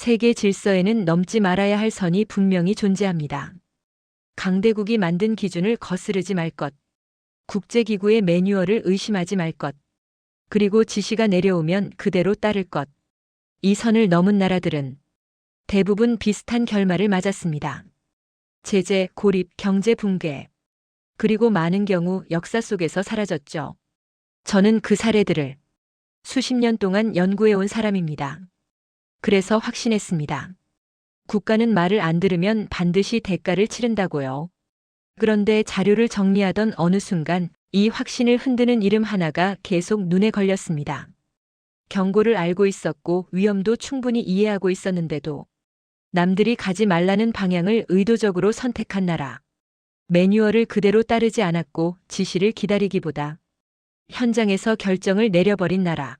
세계 질서에는 넘지 말아야 할 선이 분명히 존재합니다. 강대국이 만든 기준을 거스르지 말 것, 국제기구의 매뉴얼을 의심하지 말 것, 그리고 지시가 내려오면 그대로 따를 것. 이 선을 넘은 나라들은 대부분 비슷한 결말을 맞았습니다. 제재, 고립, 경제 붕괴, 그리고 많은 경우 역사 속에서 사라졌죠. 저는 그 사례들을 수십 년 동안 연구해온 사람입니다. 그래서 확신했습니다. 국가는 말을 안 들으면 반드시 대가를 치른다고요. 그런데 자료를 정리하던 어느 순간 이 확신을 흔드는 이름 하나가 계속 눈에 걸렸습니다. 경고를 알고 있었고 위험도 충분히 이해하고 있었는데도 남들이 가지 말라는 방향을 의도적으로 선택한 나라. 매뉴얼을 그대로 따르지 않았고 지시를 기다리기보다 현장에서 결정을 내려버린 나라.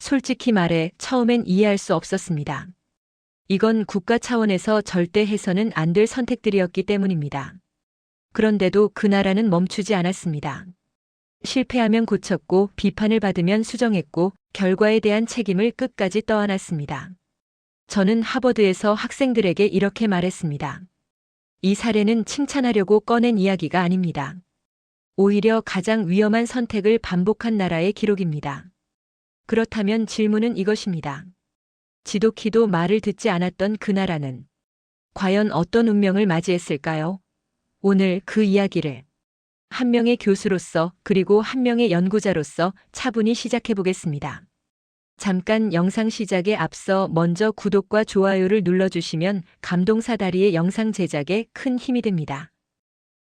솔직히 말해 처음엔 이해할 수 없었습니다. 이건 국가 차원에서 절대 해서는 안 될 선택들이었기 때문입니다. 그런데도 그 나라는 멈추지 않았습니다. 실패하면 고쳤고 비판을 받으면 수정했고 결과에 대한 책임을 끝까지 떠안았습니다. 저는 하버드에서 학생들에게 이렇게 말했습니다. 이 사례는 칭찬하려고 꺼낸 이야기가 아닙니다. 오히려 가장 위험한 선택을 반복한 나라의 기록입니다. 그렇다면 질문은 이것입니다. 지독히도 말을 듣지 않았던 그 나라는 과연 어떤 운명을 맞이했을까요? 오늘 그 이야기를 한 명의 교수로서 그리고 한 명의 연구자로서 차분히 시작해 보겠습니다. 잠깐 영상 시작에 앞서 먼저 구독과 좋아요를 눌러주시면 감동사다리의 영상 제작에 큰 힘이 됩니다.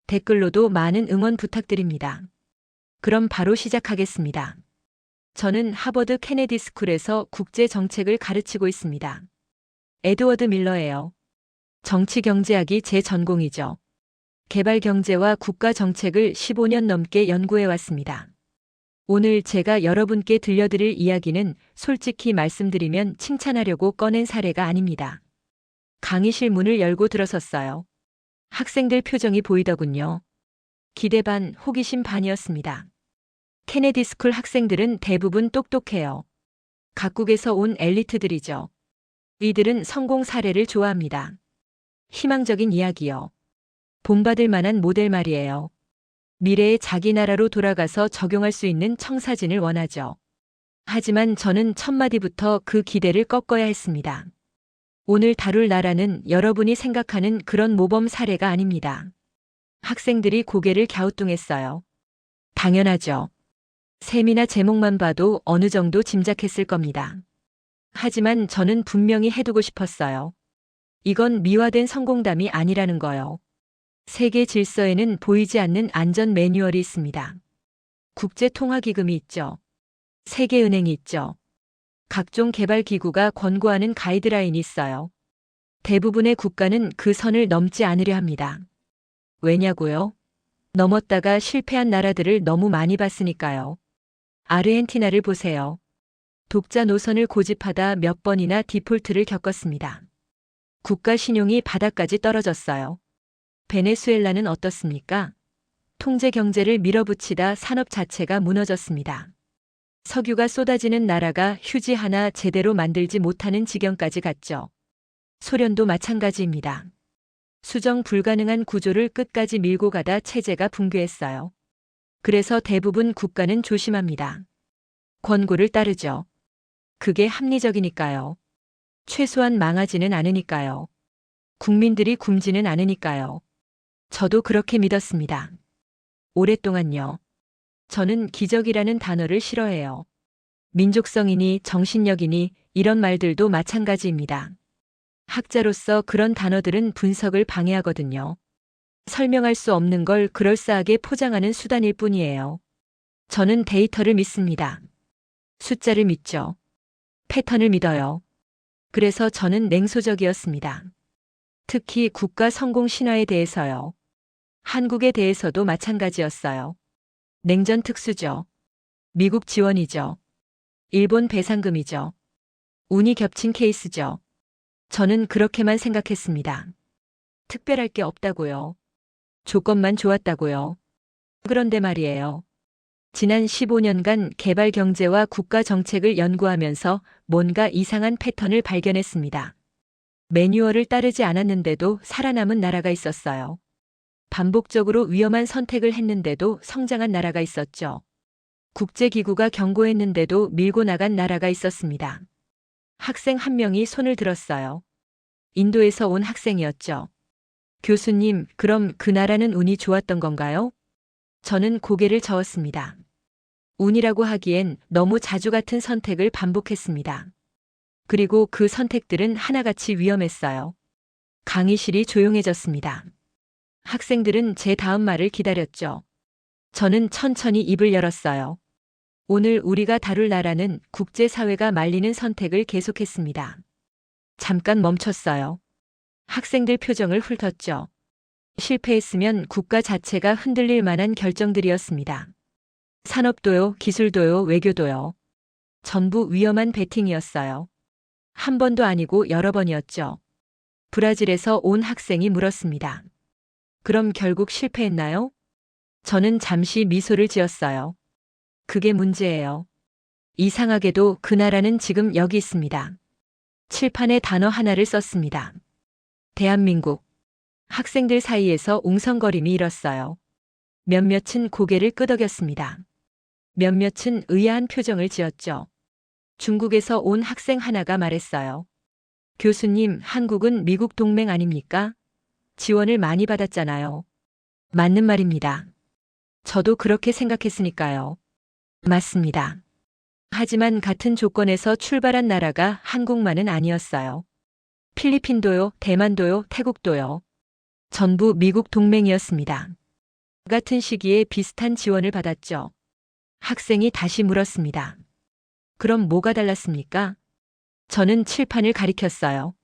댓글로도 많은 응원 부탁드립니다. 그럼 바로 시작하겠습니다. 저는 하버드 케네디 스쿨에서 국제 정책을 가르치고 있습니다. 에드워드 밀러예요. 정치경제학이 제 전공이죠. 개발경제와 국가정책을 15년 넘게 연구해 왔습니다. 오늘 제가 여러분께 들려드릴 이야기는 솔직히 말씀드리면 칭찬하려고 꺼낸 사례가 아닙니다. 강의실 문을 열고 들어섰어요. 학생들 표정이 보이더군요. 기대 반, 호기심 반이었습니다. 케네디 스쿨 학생들은 대부분 똑똑해요. 각국에서 온 엘리트들이죠. 이들은 성공 사례를 좋아합니다. 희망적인 이야기요. 본받을 만한 모델 말이에요. 미래의 자기 나라로 돌아가서 적용할 수 있는 청사진을 원하죠. 하지만 저는 첫 마디부터 그 기대를 꺾어야 했습니다. 오늘 다룰 나라는 여러분이 생각하는 그런 모범 사례가 아닙니다. 학생들이 고개를 갸우뚱했어요. 당연하죠. 셈이나 제목만 봐도 어느 정도 짐작했을 겁니다. 하지만 저는 분명히 해두고 싶었어요. 이건 미화된 성공담이 아니라는 거요. 세계 질서에는 보이지 않는 안전 매뉴얼이 있습니다. 국제통화기금이 있죠. 세계은행이 있죠. 각종 개발기구가 권고하는 가이드라인이 있어요. 대부분의 국가는 그 선을 넘지 않으려 합니다. 왜냐고요? 넘었다가 실패한 나라들을 너무 많이 봤으니까요. 아르헨티나를 보세요. 독자 노선을 고집하다 몇 번이나 디폴트를 겪었습니다. 국가 신용이 바닥까지 떨어졌어요. 베네수엘라는 어떻습니까? 통제 경제를 밀어붙이다 산업 자체가 무너졌습니다. 석유가 쏟아지는 나라가 휴지 하나 제대로 만들지 못하는 지경까지 갔죠. 소련도 마찬가지입니다. 수정 불가능한 구조를 끝까지 밀고 가다 체제가 붕괴했어요. 그래서 대부분 국가는 조심합니다. 권고를 따르죠. 그게 합리적이니까요. 최소한 망하지는 않으니까요. 국민들이 굶지는 않으니까요. 저도 그렇게 믿었습니다. 오랫동안요. 저는 기적이라는 단어를 싫어해요. 민족성이니 정신력이니 이런 말들도 마찬가지입니다. 학자로서 그런 단어들은 분석을 방해하거든요. 설명할 수 없는 걸 그럴싸하게 포장하는 수단일 뿐이에요. 저는 데이터를 믿습니다. 숫자를 믿죠. 패턴을 믿어요. 그래서 저는 냉소적이었습니다. 특히 국가 성공 신화에 대해서요. 한국에 대해서도 마찬가지였어요. 냉전 특수죠. 미국 지원이죠. 일본 배상금이죠. 운이 겹친 케이스죠. 저는 그렇게만 생각했습니다. 특별할 게 없다고요. 조건만 좋았다고요. 그런데 말이에요. 지난 15년간 개발 경제와 국가 정책을 연구하면서 뭔가 이상한 패턴을 발견했습니다. 매뉴얼을 따르지 않았는데도 살아남은 나라가 있었어요. 반복적으로 위험한 선택을 했는데도 성장한 나라가 있었죠. 국제기구가 경고했는데도 밀고 나간 나라가 있었습니다. 학생 한 명이 손을 들었어요. 인도에서 온 학생이었죠. 교수님, 그럼 그 나라는 운이 좋았던 건가요? 저는 고개를 저었습니다. 운이라고 하기엔 너무 자주 같은 선택을 반복했습니다. 그리고 그 선택들은 하나같이 위험했어요. 강의실이 조용해졌습니다. 학생들은 제 다음 말을 기다렸죠. 저는 천천히 입을 열었어요. 오늘 우리가 다룰 나라는 국제사회가 말리는 선택을 계속했습니다. 잠깐 멈췄어요. 학생들 표정을 훑었죠. 실패했으면 국가 자체가 흔들릴 만한 결정들이었습니다. 산업도요, 기술도요, 외교도요. 전부 위험한 베팅이었어요. 한 번도 아니고 여러 번이었죠. 브라질에서 온 학생이 물었습니다. 그럼 결국 실패했나요? 저는 잠시 미소를 지었어요. 그게 문제예요. 이상하게도 그 나라는 지금 여기 있습니다. 칠판에 단어 하나를 썼습니다. 대한민국. 학생들 사이에서 웅성거림이 일었어요. 몇몇은 고개를 끄덕였습니다. 몇몇은 의아한 표정을 지었죠. 중국에서 온 학생 하나가 말했어요. 교수님, 한국은 미국 동맹 아닙니까? 지원을 많이 받았잖아요. 맞는 말입니다. 저도 그렇게 생각했으니까요. 맞습니다. 하지만 같은 조건에서 출발한 나라가 한국만은 아니었어요. 필리핀도요, 대만도요, 태국도요. 전부 미국 동맹이었습니다. 같은 시기에 비슷한 지원을 받았죠. 학생이 다시 물었습니다. 그럼 뭐가 달랐습니까? 저는 칠판을 가리켰어요.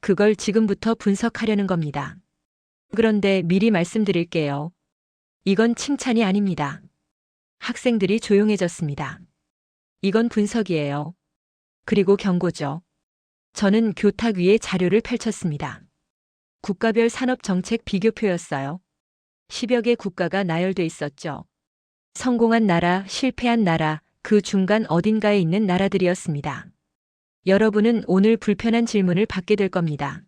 그걸 지금부터 분석하려는 겁니다. 그런데 미리 말씀드릴게요. 이건 칭찬이 아닙니다. 학생들이 조용해졌습니다. 이건 분석이에요. 그리고 경고죠. 저는 교탁 위에 자료를 펼쳤습니다. 국가별 산업정책 비교표였어요. 10여 개 국가가 나열돼 있었죠. 성공한 나라, 실패한 나라, 그 중간 어딘가에 있는 나라들이었습니다. 여러분은 오늘 불편한 질문을 받게 될 겁니다.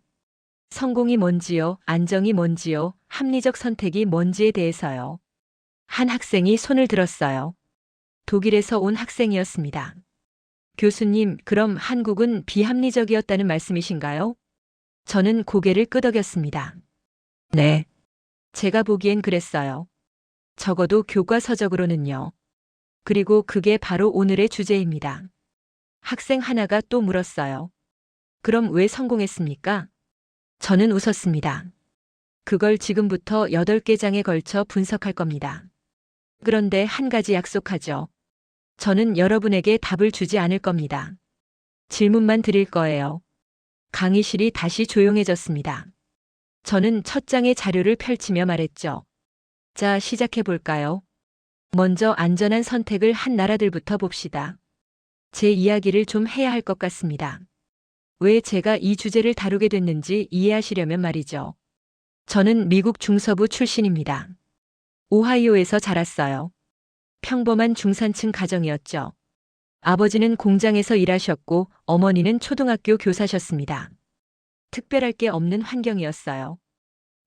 성공이 뭔지요, 안정이 뭔지요, 합리적 선택이 뭔지에 대해서요. 한 학생이 손을 들었어요. 독일에서 온 학생이었습니다. 교수님, 그럼 한국은 비합리적이었다는 말씀이신가요? 저는 고개를 끄덕였습니다. 네. 제가 보기엔 그랬어요. 적어도 교과서적으로는요. 그리고 그게 바로 오늘의 주제입니다. 학생 하나가 또 물었어요. 그럼 왜 성공했습니까? 저는 웃었습니다. 그걸 지금부터 8개 장에 걸쳐 분석할 겁니다. 그런데 한 가지 약속하죠. 저는 여러분에게 답을 주지 않을 겁니다. 질문만 드릴 거예요. 강의실이 다시 조용해졌습니다. 저는 첫 장의 자료를 펼치며 말했죠. 자, 시작해 볼까요? 먼저 안전한 선택을 한 나라들부터 봅시다. 제 이야기를 좀 해야 할 것 같습니다. 왜 제가 이 주제를 다루게 됐는지 이해하시려면 말이죠. 저는 미국 중서부 출신입니다. 오하이오에서 자랐어요. 평범한 중산층 가정이었죠. 아버지는 공장에서 일하셨고 어머니는 초등학교 교사셨습니다. 특별할 게 없는 환경이었어요.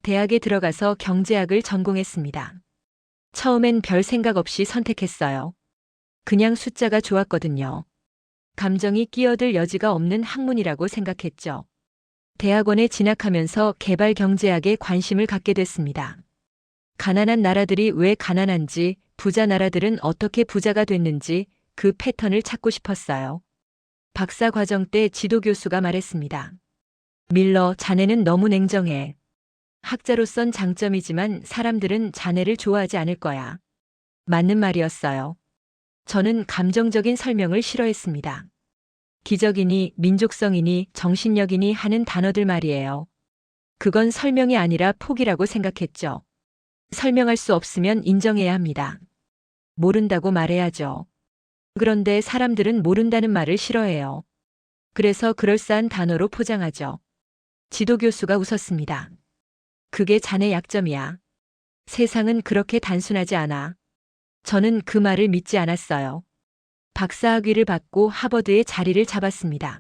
대학에 들어가서 경제학을 전공했습니다. 처음엔 별 생각 없이 선택했어요. 그냥 숫자가 좋았거든요. 감정이 끼어들 여지가 없는 학문이라고 생각했죠. 대학원에 진학하면서 개발 경제학에 관심을 갖게 됐습니다. 가난한 나라들이 왜 가난한지, 부자 나라들은 어떻게 부자가 됐는지 그 패턴을 찾고 싶었어요. 박사 과정 때 지도 교수가 말했습니다. 밀러, 자네는 너무 냉정해. 학자로선 장점이지만 사람들은 자네를 좋아하지 않을 거야. 맞는 말이었어요. 저는 감정적인 설명을 싫어했습니다. 기적이니, 민족성이니, 정신력이니 하는 단어들 말이에요. 그건 설명이 아니라 포기라고 생각했죠. 설명할 수 없으면 인정해야 합니다. 모른다고 말해야죠. 그런데 사람들은 모른다는 말을 싫어해요. 그래서 그럴싸한 단어로 포장하죠. 지도 교수가 웃었습니다. 그게 자네 약점이야. 세상은 그렇게 단순하지 않아. 저는 그 말을 믿지 않았어요. 박사학위를 받고 하버드에 자리를 잡았습니다.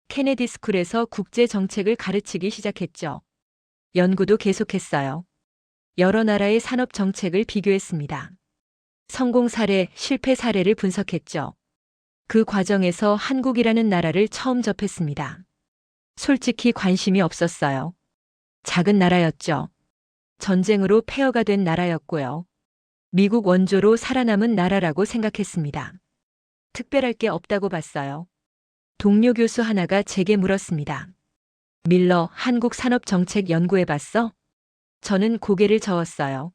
케네디 스쿨에서 국제 정책을 가르치기 시작했죠. 연구도 계속했어요. 여러 나라의 산업 정책을 비교했습니다. 성공 사례, 실패 사례를 분석했죠. 그 과정에서 한국이라는 나라를 처음 접했습니다. 솔직히 관심이 없었어요. 작은 나라였죠. 전쟁으로 폐허가 된 나라였고요. 미국 원조로 살아남은 나라라고 생각했습니다. 특별할 게 없다고 봤어요. 동료 교수 하나가 제게 물었습니다. 밀러, 한국 산업 정책 연구해 봤어? 저는 고개를 저었어요.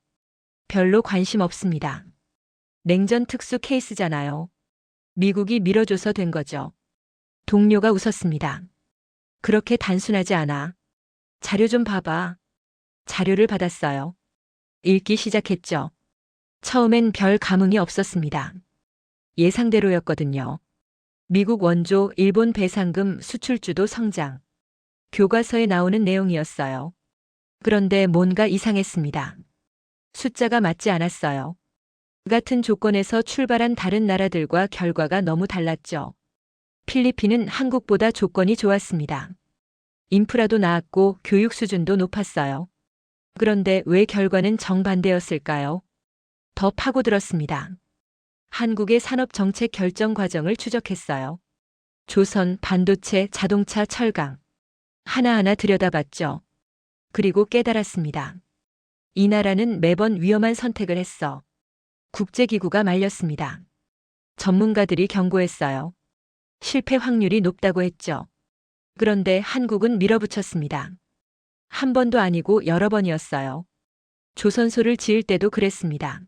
별로 관심 없습니다. 냉전 특수 케이스잖아요. 미국이 밀어줘서 된 거죠. 동료가 웃었습니다. 그렇게 단순하지 않아. 자료 좀 봐봐. 자료를 받았어요. 읽기 시작했죠. 처음엔 별 감흥이 없었습니다. 예상대로였거든요. 미국 원조, 일본 배상금, 수출주도 성장. 교과서에 나오는 내용이었어요. 그런데 뭔가 이상했습니다. 숫자가 맞지 않았어요. 같은 조건에서 출발한 다른 나라들과 결과가 너무 달랐죠. 필리핀은 한국보다 조건이 좋았습니다. 인프라도 나았고 교육 수준도 높았어요. 그런데 왜 결과는 정반대였을까요? 더 파고들었습니다. 한국의 산업 정책 결정 과정을 추적했어요. 조선, 반도체, 자동차, 철강. 하나하나 들여다봤죠. 그리고 깨달았습니다. 이 나라는 매번 위험한 선택을 했어. 국제기구가 말렸습니다. 전문가들이 경고했어요. 실패 확률이 높다고 했죠. 그런데 한국은 밀어붙였습니다. 한 번도 아니고 여러 번이었어요. 조선소를 지을 때도 그랬습니다.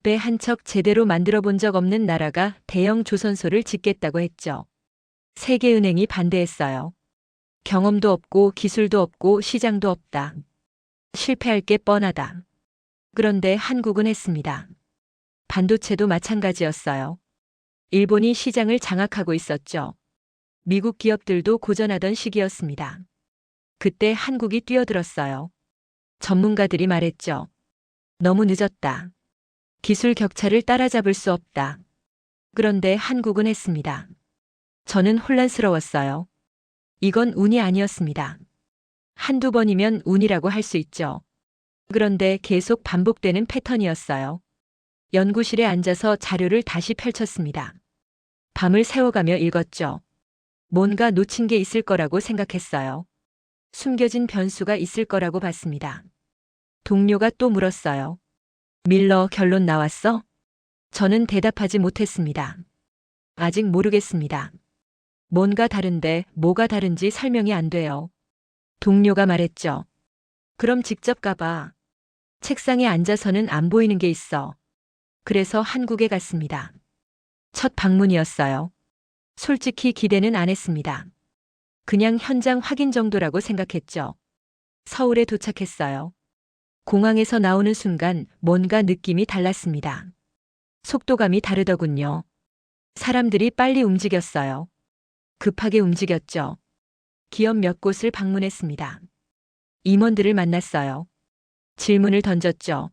배 한 척 제대로 만들어 본 적 없는 나라가 대형 조선소를 짓겠다고 했죠. 세계은행이 반대했어요. 경험도 없고 기술도 없고 시장도 없다. 실패할 게 뻔하다. 그런데 한국은 했습니다. 반도체도 마찬가지였어요. 일본이 시장을 장악하고 있었죠. 미국 기업들도 고전하던 시기였습니다. 그때 한국이 뛰어들었어요. 전문가들이 말했죠. 너무 늦었다. 기술 격차를 따라잡을 수 없다. 그런데 한국은 했습니다. 저는 혼란스러웠어요. 이건 운이 아니었습니다. 한두 번이면 운이라고 할 수 있죠. 그런데 계속 반복되는 패턴이었어요. 연구실에 앉아서 자료를 다시 펼쳤습니다. 밤을 새워가며 읽었죠. 뭔가 놓친 게 있을 거라고 생각했어요. 숨겨진 변수가 있을 거라고 봤습니다. 동료가 또 물었어요. 밀러, 결론 나왔어? 저는 대답하지 못했습니다. 아직 모르겠습니다. 뭔가 다른데 뭐가 다른지 설명이 안 돼요. 동료가 말했죠. 그럼 직접 가봐. 책상에 앉아서는 안 보이는 게 있어. 그래서 한국에 갔습니다. 첫 방문이었어요. 솔직히 기대는 안 했습니다. 그냥 현장 확인 정도라고 생각했죠. 서울에 도착했어요. 공항에서 나오는 순간 뭔가 느낌이 달랐습니다. 속도감이 다르더군요. 사람들이 빨리 움직였어요. 급하게 움직였죠. 기업 몇 곳을 방문했습니다. 임원들을 만났어요. 질문을 던졌죠.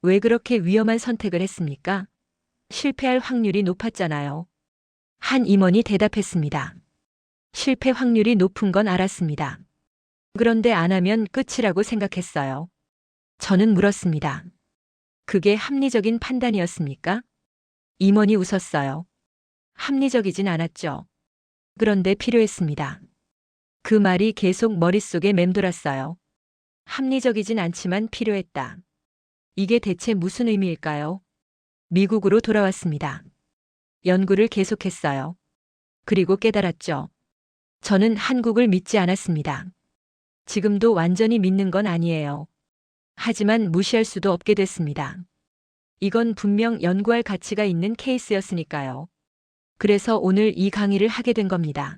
왜 그렇게 위험한 선택을 했습니까? 실패할 확률이 높았잖아요. 한 임원이 대답했습니다. 실패 확률이 높은 건 알았습니다. 그런데 안 하면 끝이라고 생각했어요. 저는 물었습니다. 그게 합리적인 판단이었습니까? 임원이 웃었어요. 합리적이진 않았죠. 그런데 필요했습니다. 그 말이 계속 머릿속에 맴돌았어요. 합리적이진 않지만 필요했다. 이게 대체 무슨 의미일까요? 미국으로 돌아왔습니다. 연구를 계속했어요. 그리고 깨달았죠. 저는 한국을 믿지 않았습니다. 지금도 완전히 믿는 건 아니에요. 하지만 무시할 수도 없게 됐습니다. 이건 분명 연구할 가치가 있는 케이스였으니까요. 그래서 오늘 이 강의를 하게 된 겁니다.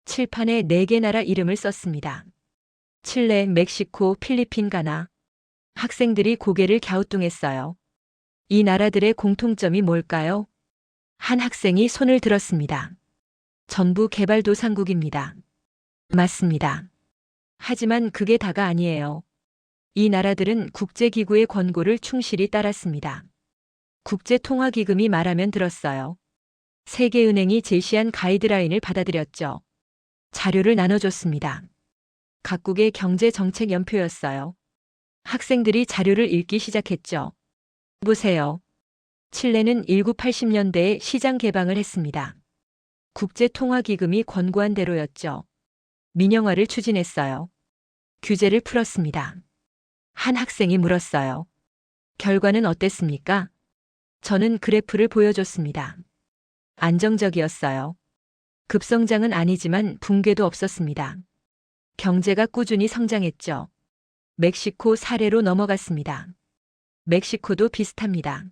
칠판에 4개 나라 이름을 썼습니다. 칠레, 멕시코, 필리핀, 가나. 학생들이 고개를 갸우뚱했어요. 이 나라들의 공통점이 뭘까요? 한 학생이 손을 들었습니다. 전부 개발도상국입니다. 맞습니다. 하지만 그게 다가 아니에요. 이 나라들은 국제기구의 권고를 충실히 따랐습니다. 국제통화기금이 말하면 들었어요. 세계은행이 제시한 가이드라인을 받아들였죠. 자료를 나눠줬습니다. 각국의 경제 정책 연표였어요. 학생들이 자료를 읽기 시작했죠. 보세요. 칠레는 1980년대에 시장 개방을 했습니다. 국제통화기금이 권고한 대로였죠. 민영화를 추진했어요. 규제를 풀었습니다. 한 학생이 물었어요. 결과는 어땠습니까? 저는 그래프를 보여줬습니다. 안정적이었어요. 급성장은 아니지만 붕괴도 없었습니다. 경제가 꾸준히 성장했죠. 멕시코 사례로 넘어갔습니다. 멕시코도 비슷합니다.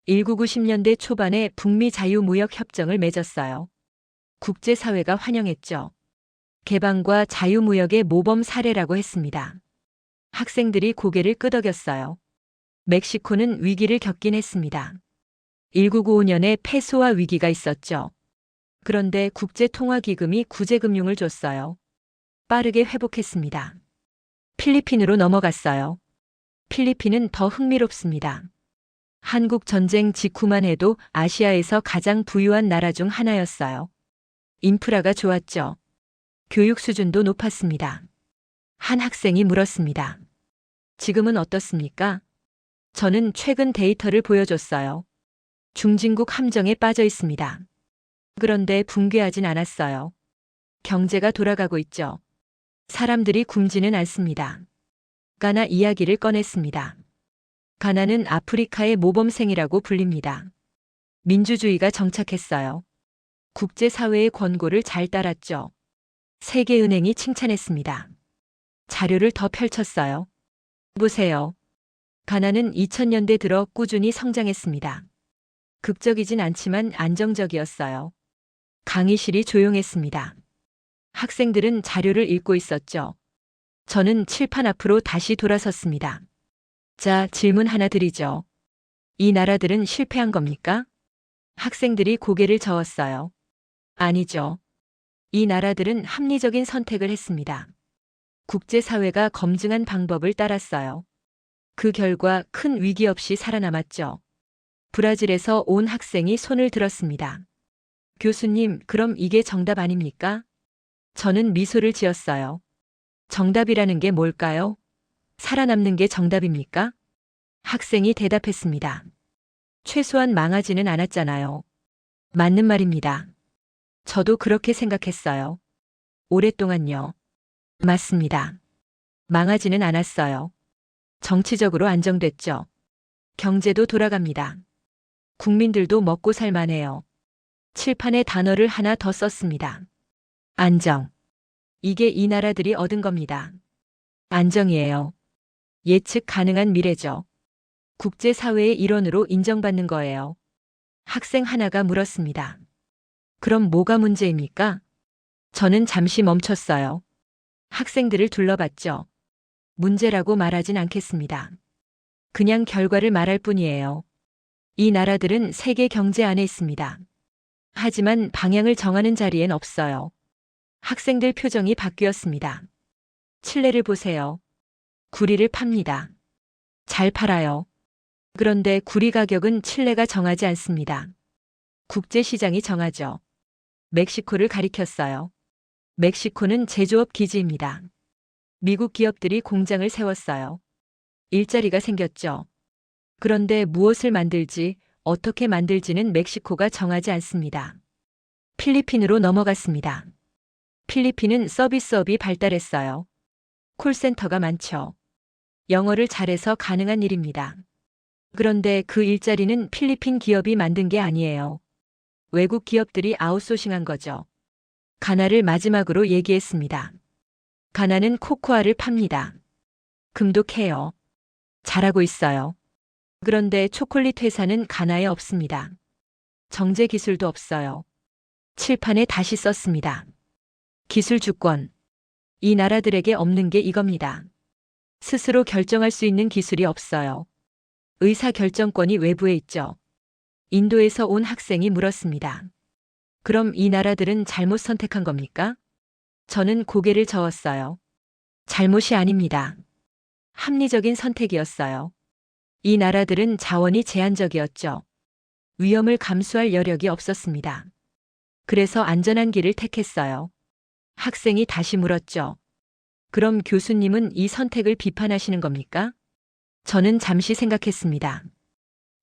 1990년대 초반에 북미 자유무역 협정을 맺었어요. 국제사회가 환영했죠. 개방과 자유무역의 모범 사례라고 했습니다. 학생들이 고개를 끄덕였어요. 멕시코는 위기를 겪긴 했습니다. 1995년에 페소화 위기가 있었죠. 그런데 국제통화기금이 구제금융을 줬어요. 빠르게 회복했습니다. 필리핀으로 넘어갔어요. 필리핀은 더 흥미롭습니다. 한국 전쟁 직후만 해도 아시아에서 가장 부유한 나라 중 하나였어요. 인프라가 좋았죠. 교육 수준도 높았습니다. 한 학생이 물었습니다. 지금은 어떻습니까? 저는 최근 데이터를 보여줬어요. 중진국 함정에 빠져 있습니다. 그런데 붕괴하진 않았어요. 경제가 돌아가고 있죠. 사람들이 굶지는 않습니다. 가나 이야기를 꺼냈습니다. 가나는 아프리카의 모범생이라고 불립니다. 민주주의가 정착했어요. 국제사회의 권고를 잘 따랐죠. 세계은행이 칭찬했습니다. 자료를 더 펼쳤어요. 보세요. 가나는 2000년대 들어 꾸준히 성장했습니다. 극적이진 않지만 안정적이었어요. 강의실이 조용했습니다. 학생들은 자료를 읽고 있었죠. 저는 칠판 앞으로 다시 돌아섰습니다. 자, 질문 하나 드리죠. 이 나라들은 실패한 겁니까? 학생들이 고개를 저었어요. 아니죠. 이 나라들은 합리적인 선택을 했습니다. 국제사회가 검증한 방법을 따랐어요. 그 결과 큰 위기 없이 살아남았죠. 브라질에서 온 학생이 손을 들었습니다. 교수님, 그럼 이게 정답 아닙니까? 저는 미소를 지었어요. 정답이라는 게 뭘까요? 살아남는 게 정답입니까? 학생이 대답했습니다. 최소한 망하지는 않았잖아요. 맞는 말입니다. 저도 그렇게 생각했어요. 오랫동안요. 맞습니다. 망하지는 않았어요. 정치적으로 안정됐죠. 경제도 돌아갑니다. 국민들도 먹고 살만해요. 칠판에 단어를 하나 더 썼습니다. 안정. 이게 이 나라들이 얻은 겁니다. 안정이에요. 예측 가능한 미래죠. 국제사회의 일원으로 인정받는 거예요. 학생 하나가 물었습니다. 그럼 뭐가 문제입니까? 저는 잠시 멈췄어요. 학생들을 둘러봤죠. 문제라고 말하진 않겠습니다. 그냥 결과를 말할 뿐이에요. 이 나라들은 세계 경제 안에 있습니다. 하지만 방향을 정하는 자리엔 없어요. 학생들 표정이 바뀌었습니다. 칠레를 보세요. 구리를 팝니다. 잘 팔아요. 그런데 구리 가격은 칠레가 정하지 않습니다. 국제시장이 정하죠. 멕시코를 가리켰어요. 멕시코는 제조업 기지입니다. 미국 기업들이 공장을 세웠어요. 일자리가 생겼죠. 그런데 무엇을 만들지, 어떻게 만들지는 멕시코가 정하지 않습니다. 필리핀으로 넘어갔습니다. 필리핀은 서비스업이 발달했어요. 콜센터가 많죠. 영어를 잘해서 가능한 일입니다. 그런데 그 일자리는 필리핀 기업이 만든 게 아니에요. 외국 기업들이 아웃소싱한 거죠. 가나를 마지막으로 얘기했습니다. 가나는 코코아를 팝니다. 금도 캐요. 잘하고 있어요. 그런데 초콜릿 회사는 가나에 없습니다. 정제 기술도 없어요. 칠판에 다시 썼습니다. 기술 주권. 이 나라들에게 없는 게 이겁니다. 스스로 결정할 수 있는 기술이 없어요. 의사 결정권이 외부에 있죠. 인도에서 온 학생이 물었습니다. 그럼 이 나라들은 잘못 선택한 겁니까? 저는 고개를 저었어요. 잘못이 아닙니다. 합리적인 선택이었어요. 이 나라들은 자원이 제한적이었죠. 위험을 감수할 여력이 없었습니다. 그래서 안전한 길을 택했어요. 학생이 다시 물었죠. 그럼 교수님은 이 선택을 비판하시는 겁니까? 저는 잠시 생각했습니다.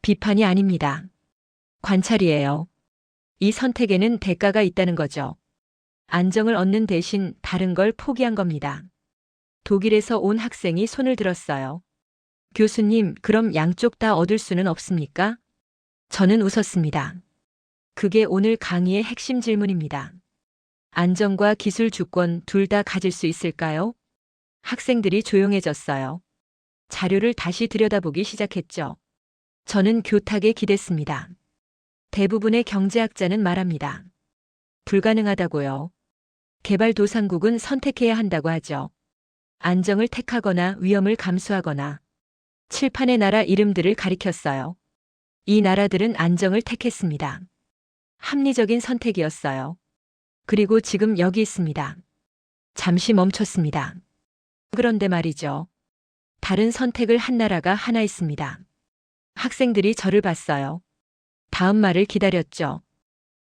비판이 아닙니다. 관찰이에요. 이 선택에는 대가가 있다는 거죠. 안정을 얻는 대신 다른 걸 포기한 겁니다. 독일에서 온 학생이 손을 들었어요. 교수님, 그럼 양쪽 다 얻을 수는 없습니까? 저는 웃었습니다. 그게 오늘 강의의 핵심 질문입니다. 안정과 기술 주권 둘 다 가질 수 있을까요? 학생들이 조용해졌어요. 자료를 다시 들여다보기 시작했죠. 저는 교탁에 기댔습니다. 대부분의 경제학자는 말합니다. 불가능하다고요. 개발도상국은 선택해야 한다고 하죠. 안정을 택하거나 위험을 감수하거나. 칠판의 나라 이름들을 가리켰어요. 이 나라들은 안정을 택했습니다. 합리적인 선택이었어요. 그리고 지금 여기 있습니다. 잠시 멈췄습니다. 그런데 말이죠. 다른 선택을 한 나라가 하나 있습니다. 학생들이 저를 봤어요. 다음 말을 기다렸죠.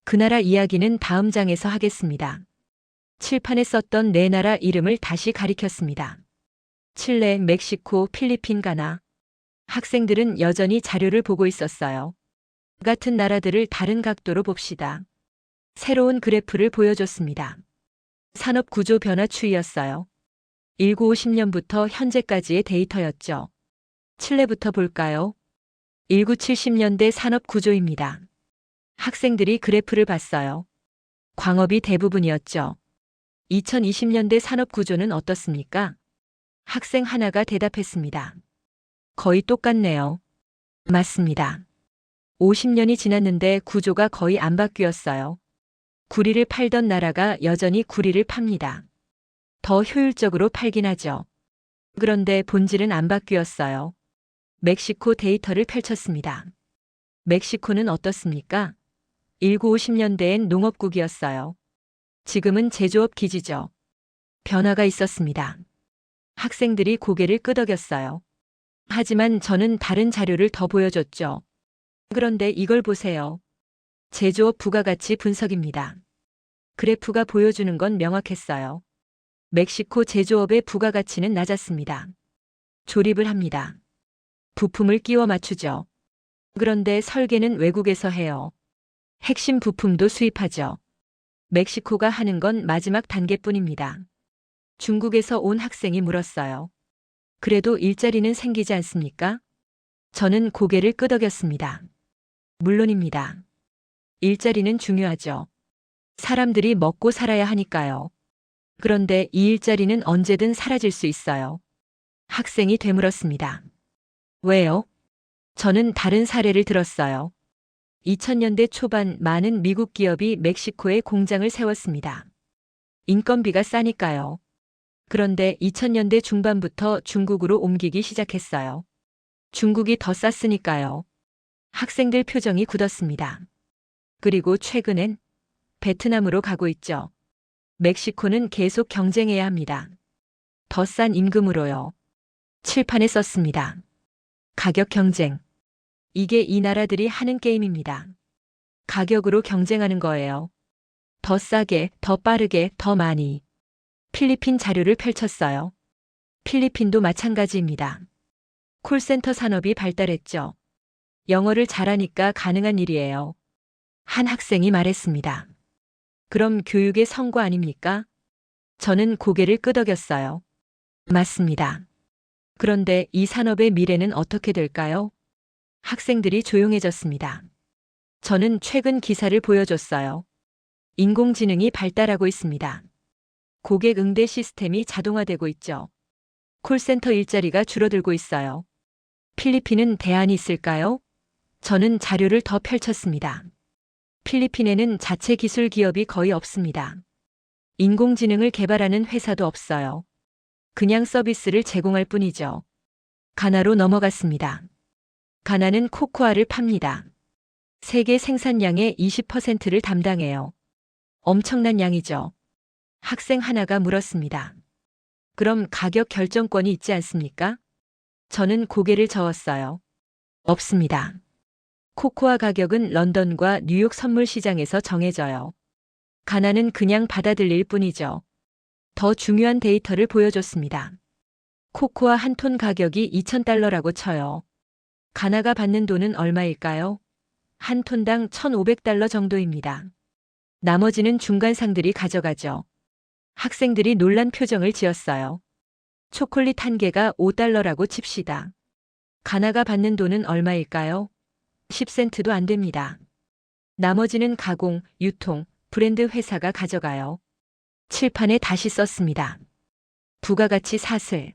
그 나라 이야기는 다음 장에서 하겠습니다. 칠판에 썼던 네 나라 이름을 다시 가리켰습니다. 칠레, 멕시코, 필리핀, 가나. 학생들은 여전히 자료를 보고 있었어요. 같은 나라들을 다른 각도로 봅시다. 새로운 그래프를 보여줬습니다. 산업 구조 변화 추이였어요. 1950년부터 현재까지의 데이터였죠. 칠레부터 볼까요? 1970년대 산업 구조입니다. 학생들이 그래프를 봤어요. 광업이 대부분이었죠. 2020년대 산업 구조는 어떻습니까? 학생 하나가 대답했습니다. 거의 똑같네요. 맞습니다. 50년이 지났는데 구조가 거의 안 바뀌었어요. 구리를 팔던 나라가 여전히 구리를 팝니다. 더 효율적으로 팔긴 하죠. 그런데 본질은 안 바뀌었어요. 멕시코 데이터를 펼쳤습니다. 멕시코는 어떻습니까? 1950년대엔 농업국이었어요. 지금은 제조업 기지죠. 변화가 있었습니다. 학생들이 고개를 끄덕였어요. 하지만 저는 다른 자료를 더 보여줬죠. 그런데 이걸 보세요. 제조업 부가가치 분석입니다. 그래프가 보여주는 건 명확했어요. 멕시코 제조업의 부가가치는 낮았습니다. 조립을 합니다. 부품을 끼워 맞추죠. 그런데 설계는 외국에서 해요. 핵심 부품도 수입하죠. 멕시코가 하는 건 마지막 단계뿐입니다. 중국에서 온 학생이 물었어요. 그래도 일자리는 생기지 않습니까? 저는 고개를 끄덕였습니다. 물론입니다. 일자리는 중요하죠. 사람들이 먹고 살아야 하니까요. 그런데 이 일자리는 언제든 사라질 수 있어요. 학생이 되물었습니다. 왜요? 저는 다른 사례를 들었어요. 2000년대 초반 많은 미국 기업이 멕시코에 공장을 세웠습니다. 인건비가 싸니까요. 그런데 2000년대 중반부터 중국으로 옮기기 시작했어요. 중국이 더 쌌으니까요. 학생들 표정이 굳었습니다. 그리고 최근엔 베트남으로 가고 있죠. 멕시코는 계속 경쟁해야 합니다. 더 싼 임금으로요. 칠판에 썼습니다. 가격 경쟁. 이게 이 나라들이 하는 게임입니다. 가격으로 경쟁하는 거예요. 더 싸게, 더 빠르게, 더 많이. 필리핀 자료를 펼쳤어요. 필리핀도 마찬가지입니다. 콜센터 산업이 발달했죠. 영어를 잘하니까 가능한 일이에요. 한 학생이 말했습니다. 그럼 교육의 성과 아닙니까? 저는 고개를 끄덕였어요. 맞습니다. 그런데 이 산업의 미래는 어떻게 될까요? 학생들이 조용해졌습니다. 저는 최근 기사를 보여줬어요. 인공지능이 발달하고 있습니다. 고객 응대 시스템이 자동화되고 있죠. 콜센터 일자리가 줄어들고 있어요. 필리핀은 대안이 있을까요? 저는 자료를 더 펼쳤습니다. 필리핀에는 자체 기술 기업이 거의 없습니다. 인공지능을 개발하는 회사도 없어요. 그냥 서비스를 제공할 뿐이죠. 가나로 넘어갔습니다. 가나는 코코아를 팝니다. 세계 생산량의 20%를 담당해요. 엄청난 양이죠. 학생 하나가 물었습니다. 그럼 가격 결정권이 있지 않습니까? 저는 고개를 저었어요. 없습니다. 코코아 가격은 런던과 뉴욕 선물 시장에서 정해져요. 가나는 그냥 받아들일 뿐이죠. 더 중요한 데이터를 보여줬습니다. 코코아 한 톤 가격이 2,000달러라고 쳐요. 가나가 받는 돈은 얼마일까요? 한 톤당 1,500달러 정도입니다. 나머지는 중간상들이 가져가죠. 학생들이 놀란 표정을 지었어요. 초콜릿 한 개가 5달러라고 칩시다. 가나가 받는 돈은 얼마일까요? 10센트도 안 됩니다. 나머지는 가공, 유통, 브랜드 회사가 가져가요. 칠판에 다시 썼습니다. 부가가치 사슬.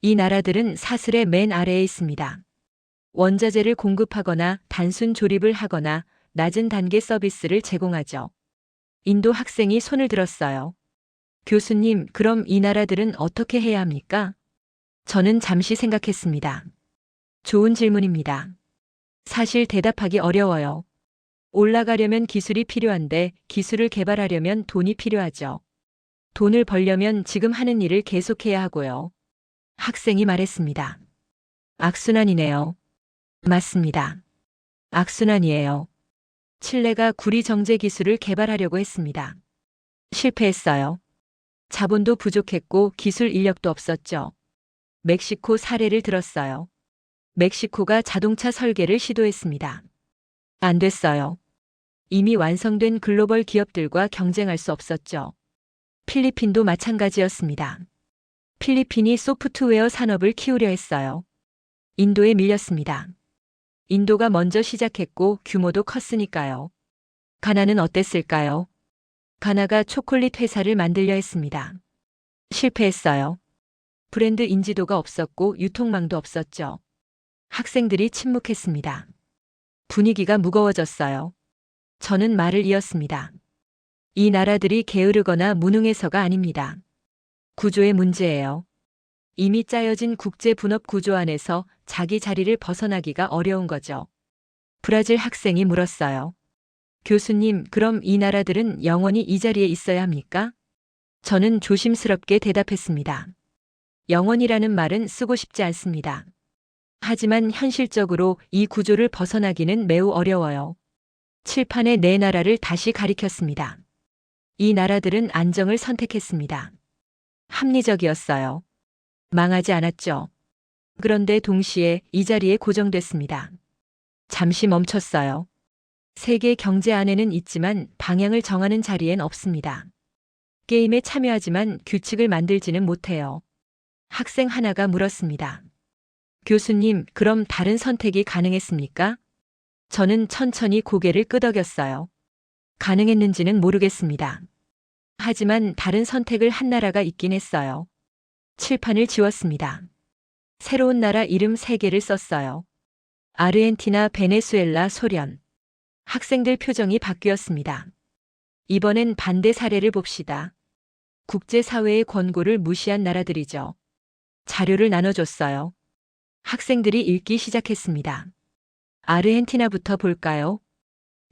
이 나라들은 사슬의 맨 아래에 있습니다. 원자재를 공급하거나 단순 조립을 하거나 낮은 단계 서비스를 제공하죠. 인도 학생이 손을 들었어요. 교수님, 그럼 이 나라들은 어떻게 해야 합니까? 저는 잠시 생각했습니다. 좋은 질문입니다. 사실 대답하기 어려워요. 올라가려면 기술이 필요한데 기술을 개발하려면 돈이 필요하죠. 돈을 벌려면 지금 하는 일을 계속해야 하고요. 학생이 말했습니다. 악순환이네요. 맞습니다. 악순환이에요. 칠레가 구리 정제 기술을 개발하려고 했습니다. 실패했어요. 자본도 부족했고 기술 인력도 없었죠. 멕시코 사례를 들었어요. 멕시코가 자동차 설계를 시도했습니다. 안 됐어요. 이미 완성된 글로벌 기업들과 경쟁할 수 없었죠. 필리핀도 마찬가지였습니다. 필리핀이 소프트웨어 산업을 키우려 했어요. 인도에 밀렸습니다. 인도가 먼저 시작했고 규모도 컸으니까요. 가나는 어땠을까요? 가나가 초콜릿 회사를 만들려 했습니다. 실패했어요. 브랜드 인지도가 없었고 유통망도 없었죠. 학생들이 침묵했습니다. 분위기가 무거워졌어요. 저는 말을 이었습니다. 이 나라들이 게으르거나 무능해서가 아닙니다. 구조의 문제예요. 이미 짜여진 국제 분업 구조 안에서 자기 자리를 벗어나기가 어려운 거죠. 브라질 학생이 물었어요. 교수님, 그럼 이 나라들은 영원히 이 자리에 있어야 합니까? 저는 조심스럽게 대답했습니다. 영원이라는 말은 쓰고 싶지 않습니다. 하지만 현실적으로 이 구조를 벗어나기는 매우 어려워요. 칠판에 네 나라를 다시 가리켰습니다. 이 나라들은 안정을 선택했습니다. 합리적이었어요. 망하지 않았죠. 그런데 동시에 이 자리에 고정됐습니다. 잠시 멈췄어요. 세계 경제 안에는 있지만 방향을 정하는 자리엔 없습니다. 게임에 참여하지만 규칙을 만들지는 못해요. 학생 하나가 물었습니다. 교수님, 그럼 다른 선택이 가능했습니까? 저는 천천히 고개를 끄덕였어요. 가능했는지는 모르겠습니다. 하지만 다른 선택을 한 나라가 있긴 했어요. 칠판을 지웠습니다. 새로운 나라 이름 3개를 썼어요. 아르헨티나, 베네수엘라, 소련. 학생들 표정이 바뀌었습니다. 이번엔 반대 사례를 봅시다. 국제사회의 권고를 무시한 나라들이죠. 자료를 나눠줬어요. 학생들이 읽기 시작했습니다. 아르헨티나부터 볼까요?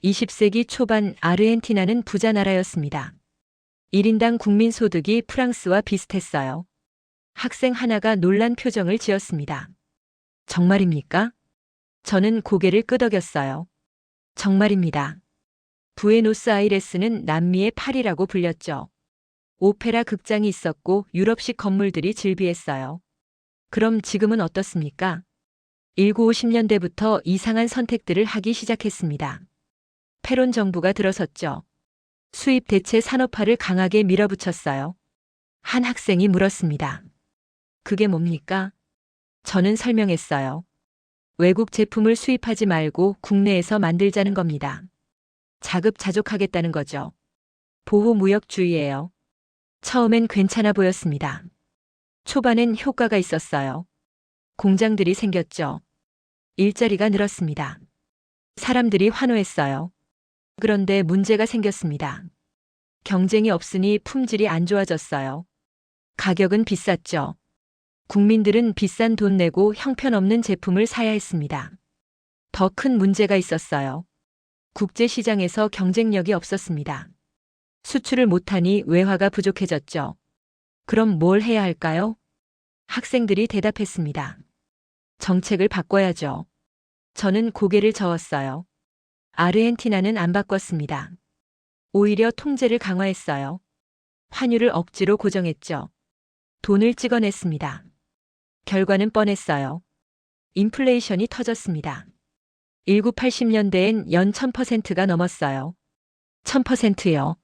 20세기 초반 아르헨티나는 부자 나라였습니다. 1인당 국민소득이 프랑스와 비슷했어요. 학생 하나가 놀란 표정을 지었습니다. 정말입니까? 저는 고개를 끄덕였어요. 정말입니다. 부에노스아이레스는 남미의 파리라고 불렸죠. 오페라 극장이 있었고 유럽식 건물들이 즐비했어요. 그럼 지금은 어떻습니까? 1950년대부터 이상한 선택들을 하기 시작했습니다. 페론 정부가 들어섰죠. 수입 대체 산업화를 강하게 밀어붙였어요. 한 학생이 물었습니다. 그게 뭡니까? 저는 설명했어요. 외국 제품을 수입하지 말고 국내에서 만들자는 겁니다. 자급자족하겠다는 거죠. 보호무역주의예요. 처음엔 괜찮아 보였습니다. 초반엔 효과가 있었어요. 공장들이 생겼죠. 일자리가 늘었습니다. 사람들이 환호했어요. 그런데 문제가 생겼습니다. 경쟁이 없으니 품질이 안 좋아졌어요. 가격은 비쌌죠. 국민들은 비싼 돈 내고 형편없는 제품을 사야 했습니다. 더 큰 문제가 있었어요. 국제시장에서 경쟁력이 없었습니다. 수출을 못하니 외화가 부족해졌죠. 그럼 뭘 해야 할까요? 학생들이 대답했습니다. 정책을 바꿔야죠. 저는 고개를 저었어요. 아르헨티나는 안 바꿨습니다. 오히려 통제를 강화했어요. 환율을 억지로 고정했죠. 돈을 찍어냈습니다. 결과는 뻔했어요. 인플레이션이 터졌습니다. 1980년대엔 연 1000%가 넘었어요. 1000%요.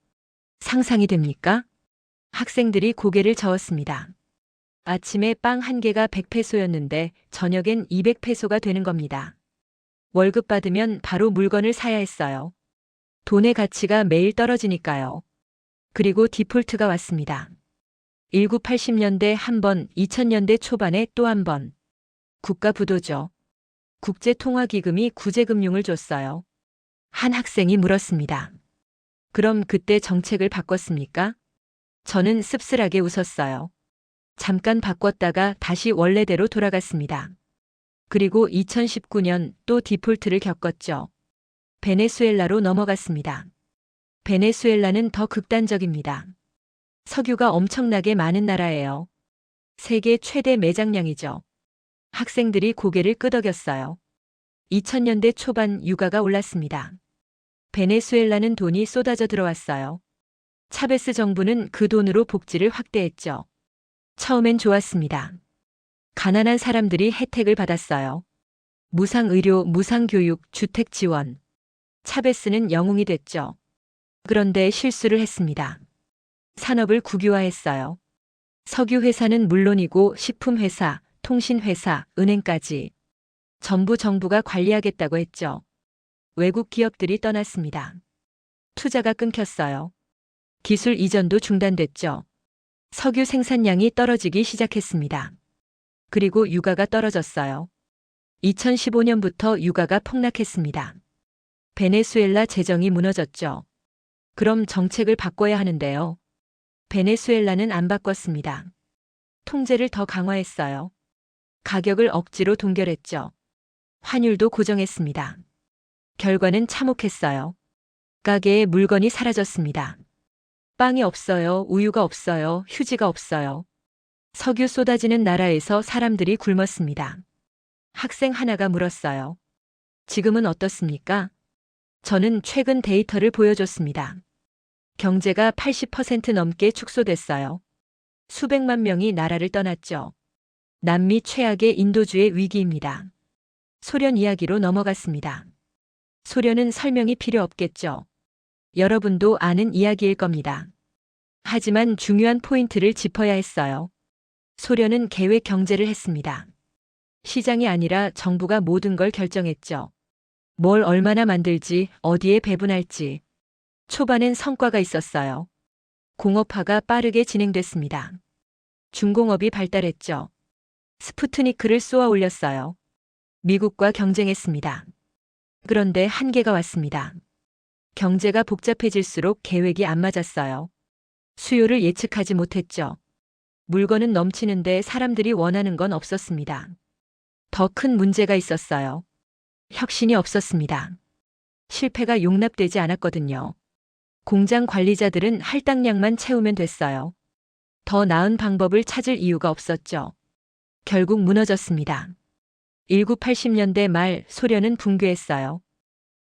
상상이 됩니까? 학생들이 고개를 저었습니다. 아침에 빵 한 개가 100페소였는데 저녁엔 200페소가 되는 겁니다. 월급 받으면 바로 물건을 사야 했어요. 돈의 가치가 매일 떨어지니까요. 그리고 디폴트가 왔습니다. 1980년대 한 번, 2000년대 초반에 또 한 번. 국가 부도죠. 국제통화기금이 구제금융을 줬어요. 한 학생이 물었습니다. 그럼 그때 정책을 바꿨습니까? 저는 씁쓸하게 웃었어요. 잠깐 바꿨다가 다시 원래대로 돌아갔습니다. 그리고 2019년 또 디폴트를 겪었죠. 베네수엘라로 넘어갔습니다. 베네수엘라는 더 극단적입니다. 석유가 엄청나게 많은 나라예요. 세계 최대 매장량이죠. 학생들이 고개를 끄덕였어요. 2000년대 초반 유가가 올랐습니다. 베네수엘라는 돈이 쏟아져 들어왔어요. 차베스 정부는 그 돈으로 복지를 확대했죠. 처음엔 좋았습니다. 가난한 사람들이 혜택을 받았어요. 무상의료, 무상교육, 주택 지원. 차베스는 영웅이 됐죠. 그런데 실수를 했습니다. 산업을 국유화했어요. 석유회사는 물론이고 식품회사, 통신회사, 은행까지 전부 정부가 관리하겠다고 했죠. 외국 기업들이 떠났습니다. 투자가 끊겼어요. 기술 이전도 중단됐죠. 석유 생산량이 떨어지기 시작했습니다. 그리고 유가가 떨어졌어요. 2015년부터 유가가 폭락했습니다. 베네수엘라 재정이 무너졌죠. 그럼 정책을 바꿔야 하는데요. 베네수엘라는 안 바꿨습니다. 통제를 더 강화했어요. 가격을 억지로 동결했죠. 환율도 고정했습니다. 결과는 참혹했어요. 가게에 물건이 사라졌습니다. 빵이 없어요. 우유가 없어요. 휴지가 없어요. 석유 쏟아지는 나라에서 사람들이 굶었습니다. 학생 하나가 물었어요. 지금은 어떻습니까? 저는 최근 데이터를 보여줬습니다. 경제가 80% 넘게 축소됐어요. 수백만 명이 나라를 떠났죠. 남미 최악의 인도주의 위기입니다. 소련 이야기로 넘어갔습니다. 소련은 설명이 필요 없겠죠. 여러분도 아는 이야기일 겁니다. 하지만 중요한 포인트를 짚어야 했어요. 소련은 계획 경제를 했습니다. 시장이 아니라 정부가 모든 걸 결정했죠. 뭘 얼마나 만들지, 어디에 배분할지. 초반엔 성과가 있었어요. 공업화가 빠르게 진행됐습니다. 중공업이 발달했죠. 스푸트니크를 쏘아 올렸어요. 미국과 경쟁했습니다. 그런데 한계가 왔습니다. 경제가 복잡해질수록 계획이 안 맞았어요. 수요를 예측하지 못했죠. 물건은 넘치는데 사람들이 원하는 건 없었습니다. 더 큰 문제가 있었어요. 혁신이 없었습니다. 실패가 용납되지 않았거든요. 공장 관리자들은 할당량만 채우면 됐어요. 더 나은 방법을 찾을 이유가 없었죠. 결국 무너졌습니다. 1980년대 말 소련은 붕괴했어요.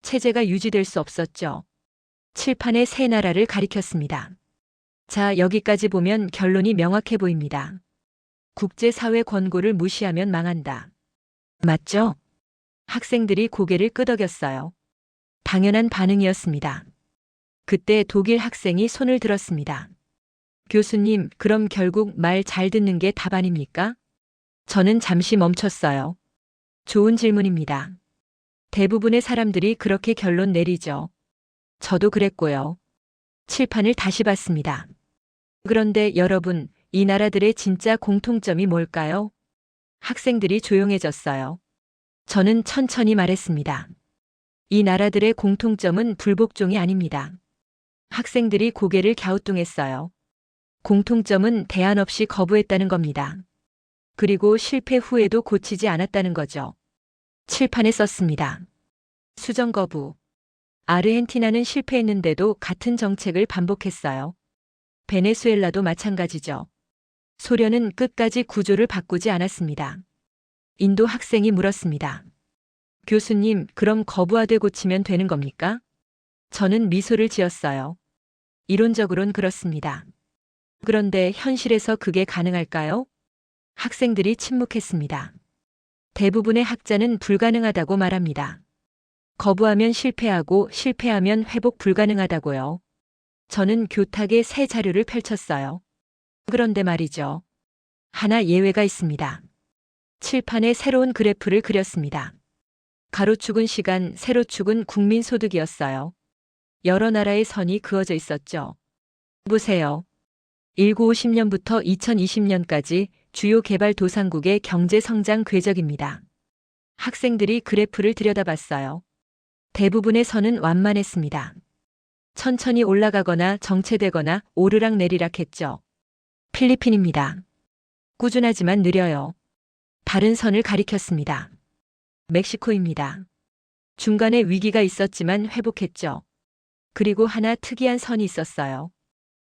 체제가 유지될 수 없었죠. 칠판에 세 나라를 가리켰습니다. 자, 여기까지 보면 결론이 명확해 보입니다. 국제사회 권고를 무시하면 망한다. 맞죠? 학생들이 고개를 끄덕였어요. 당연한 반응이었습니다. 그때 독일 학생이 손을 들었습니다. 교수님, 그럼 결국 말 잘 듣는 게 답 아닙니까? 저는 잠시 멈췄어요. 좋은 질문입니다. 대부분의 사람들이 그렇게 결론 내리죠. 저도 그랬고요. 칠판을 다시 봤습니다. 그런데 여러분, 이 나라들의 진짜 공통점이 뭘까요? 학생들이 조용해졌어요. 저는 천천히 말했습니다. 이 나라들의 공통점은 불복종이 아닙니다. 학생들이 고개를 갸우뚱했어요. 공통점은 대안 없이 거부했다는 겁니다. 그리고 실패 후에도 고치지 않았다는 거죠. 칠판에 썼습니다. 수정 거부. 아르헨티나는 실패했는데도 같은 정책을 반복했어요. 베네수엘라도 마찬가지죠. 소련은 끝까지 구조를 바꾸지 않았습니다. 인도 학생이 물었습니다. 교수님, 그럼 거부하되 고치면 되는 겁니까? 저는 미소를 지었어요. 이론적으론 그렇습니다. 그런데 현실에서 그게 가능할까요? 학생들이 침묵했습니다. 대부분의 학자는 불가능하다고 말합니다. 거부하면 실패하고 실패하면 회복 불가능하다고요. 저는 교탁에 새 자료를 펼쳤어요. 그런데 말이죠. 하나 예외가 있습니다. 칠판에 새로운 그래프를 그렸습니다. 가로축은 시간, 세로축은 국민소득이었어요. 여러 나라의 선이 그어져 있었죠. 보세요. 1950년부터 2020년까지 주요 개발도상국의 경제성장 궤적입니다. 학생들이 그래프를 들여다봤어요. 대부분의 선은 완만했습니다. 천천히 올라가거나 정체되거나 오르락내리락 했죠. 필리핀입니다. 꾸준하지만 느려요. 다른 선을 가리켰습니다. 멕시코입니다. 중간에 위기가 있었지만 회복했죠. 그리고 하나 특이한 선이 있었어요.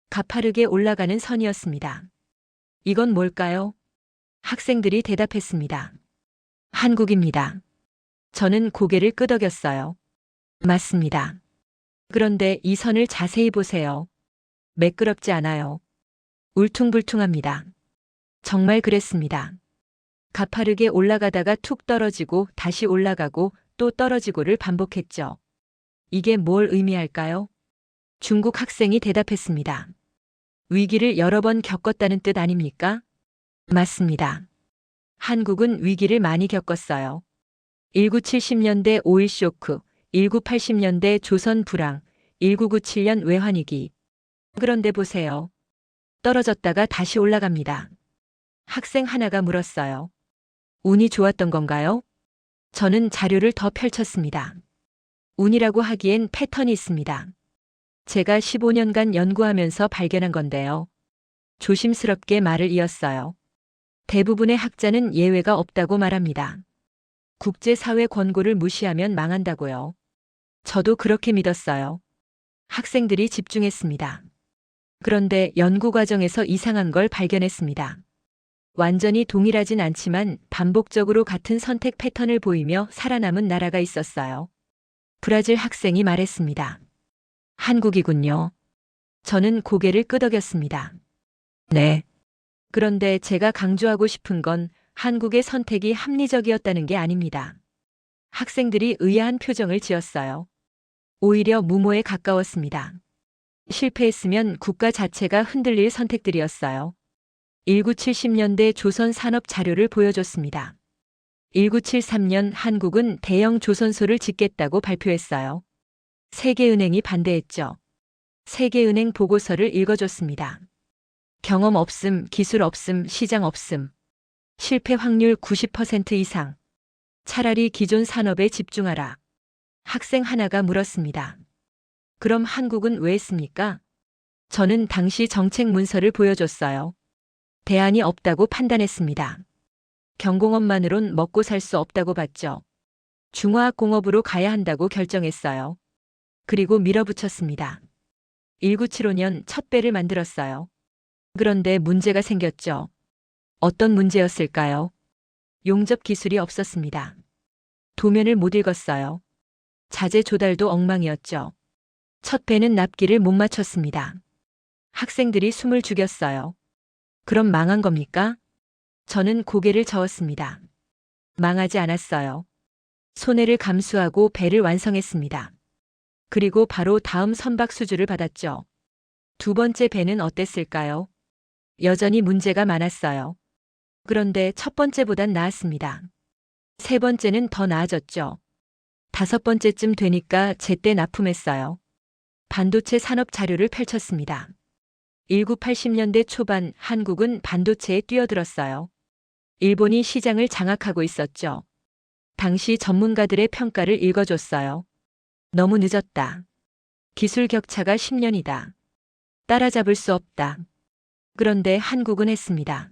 가파르게 올라가는 선이었습니다. 이건 뭘까요? 학생들이 대답했습니다. 한국입니다. 저는 고개를 끄덕였어요. 맞습니다. 그런데 이 선을 자세히 보세요. 매끄럽지 않아요. 울퉁불퉁합니다. 정말 그랬습니다. 가파르게 올라가다가 툭 떨어지고 다시 올라가고 또 떨어지고를 반복했죠. 이게 뭘 의미할까요? 중국 학생이 대답했습니다. 위기를 여러 번 겪었다는 뜻 아닙니까? 맞습니다. 한국은 위기를 많이 겪었어요. 1970년대 오일 쇼크, 1980년대 조선 불황, 1997년 외환위기. 그런데 보세요. 떨어졌다가 다시 올라갑니다. 학생 하나가 물었어요. 운이 좋았던 건가요? 저는 자료를 더 펼쳤습니다. 운이라고 하기엔 패턴이 있습니다. 제가 15년간 연구하면서 발견한 건데요. 조심스럽게 말을 이었어요. 대부분의 학자는 예외가 없다고 말합니다. 국제사회 권고를 무시하면 망한다고요. 저도 그렇게 믿었어요. 학생들이 집중했습니다. 그런데 연구 과정에서 이상한 걸 발견했습니다. 완전히 동일하진 않지만 반복적으로 같은 선택 패턴을 보이며 살아남은 나라가 있었어요. 브라질 학생이 말했습니다. 한국이군요. 저는 고개를 끄덕였습니다. 네. 그런데 제가 강조하고 싶은 건 한국의 선택이 합리적이었다는 게 아닙니다. 학생들이 의아한 표정을 지었어요. 오히려 무모에 가까웠습니다. 실패했으면 국가 자체가 흔들릴 선택들이었어요. 1970년대 조선 산업 자료를 보여줬습니다. 1973년 한국은 대형 조선소를 짓겠다고 발표했어요. 세계은행이 반대했죠. 세계은행 보고서를 읽어줬습니다. 경험 없음, 기술 없음, 시장 없음. 실패 확률 90% 이상. 차라리 기존 산업에 집중하라. 학생 하나가 물었습니다. 그럼 한국은 왜 했습니까? 저는 당시 정책 문서를 보여줬어요. 대안이 없다고 판단했습니다. 경공업만으론 먹고 살 수 없다고 봤죠. 중화학공업으로 가야 한다고 결정했어요. 그리고 밀어붙였습니다. 1975년 첫 배를 만들었어요. 그런데 문제가 생겼죠. 어떤 문제였을까요? 용접 기술이 없었습니다. 도면을 못 읽었어요. 자재 조달도 엉망이었죠. 첫 배는 납기를 못 맞췄습니다. 학생들이 숨을 죽였어요. 그럼 망한 겁니까? 저는 고개를 저었습니다. 망하지 않았어요. 손해를 감수하고 배를 완성했습니다. 그리고 바로 다음 선박 수주를 받았죠. 두 번째 배는 어땠을까요? 여전히 문제가 많았어요. 그런데 첫 번째보단 나았습니다. 세 번째는 더 나아졌죠. 다섯 번째쯤 되니까 제때 납품했어요. 반도체 산업 자료를 펼쳤습니다. 1980년대 초반 한국은 반도체에 뛰어들었어요. 일본이 시장을 장악하고 있었죠. 당시 전문가들의 평가를 읽어줬어요. 너무 늦었다. 기술 격차가 10년이다. 따라잡을 수 없다. 그런데 한국은 했습니다.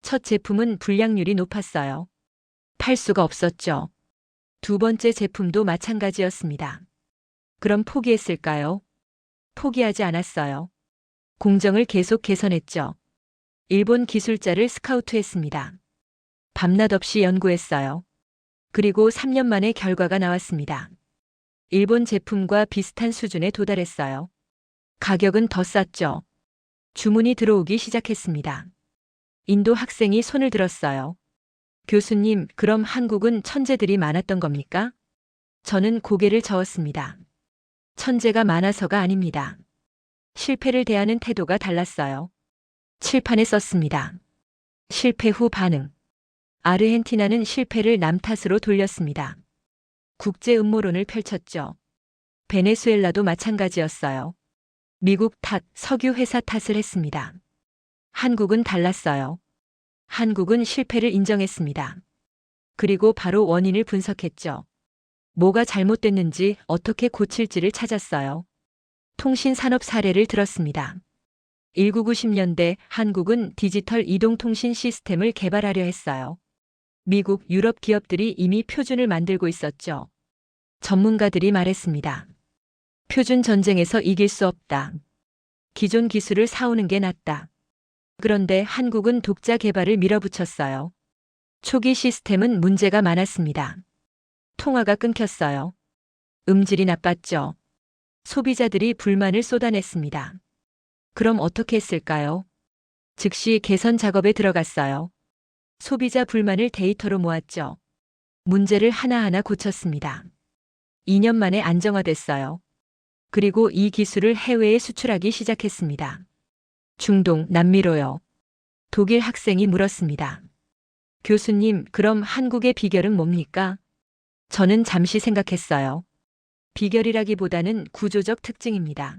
첫 제품은 불량률이 높았어요. 팔 수가 없었죠. 두 번째 제품도 마찬가지였습니다. 그럼 포기했을까요? 포기하지 않았어요. 공정을 계속 개선했죠. 일본 기술자를 스카우트했습니다. 밤낮 없이 연구했어요. 그리고 3년 만에 결과가 나왔습니다. 일본 제품과 비슷한 수준에 도달했어요. 가격은 더 쌌죠. 주문이 들어오기 시작했습니다. 인도 학생이 손을 들었어요. 교수님, 그럼 한국은 천재들이 많았던 겁니까? 저는 고개를 저었습니다. 천재가 많아서가 아닙니다. 실패를 대하는 태도가 달랐어요. 칠판에 썼습니다. 실패 후 반응. 아르헨티나는 실패를 남 탓으로 돌렸습니다. 국제 음모론을 펼쳤죠. 베네수엘라도 마찬가지였어요. 미국 탓, 석유 회사 탓을 했습니다. 한국은 달랐어요. 한국은 실패를 인정했습니다. 그리고 바로 원인을 분석했죠. 뭐가 잘못됐는지 어떻게 고칠지를 찾았어요. 통신 산업 사례를 들었습니다. 1990년대 한국은 디지털 이동통신 시스템을 개발하려 했어요. 미국, 유럽 기업들이 이미 표준을 만들고 있었죠. 전문가들이 말했습니다. 표준 전쟁에서 이길 수 없다. 기존 기술을 사오는 게 낫다. 그런데 한국은 독자 개발을 밀어붙였어요. 초기 시스템은 문제가 많았습니다. 통화가 끊겼어요. 음질이 나빴죠. 소비자들이 불만을 쏟아냈습니다. 그럼 어떻게 했을까요? 즉시 개선 작업에 들어갔어요. 소비자 불만을 데이터로 모았죠. 문제를 하나하나 고쳤습니다. 2년 만에 안정화됐어요. 그리고 이 기술을 해외에 수출하기 시작했습니다. 중동, 남미로요. 독일 학생이 물었습니다. 교수님, 그럼 한국의 비결은 뭡니까? 저는 잠시 생각했어요. 비결이라기보다는 구조적 특징입니다.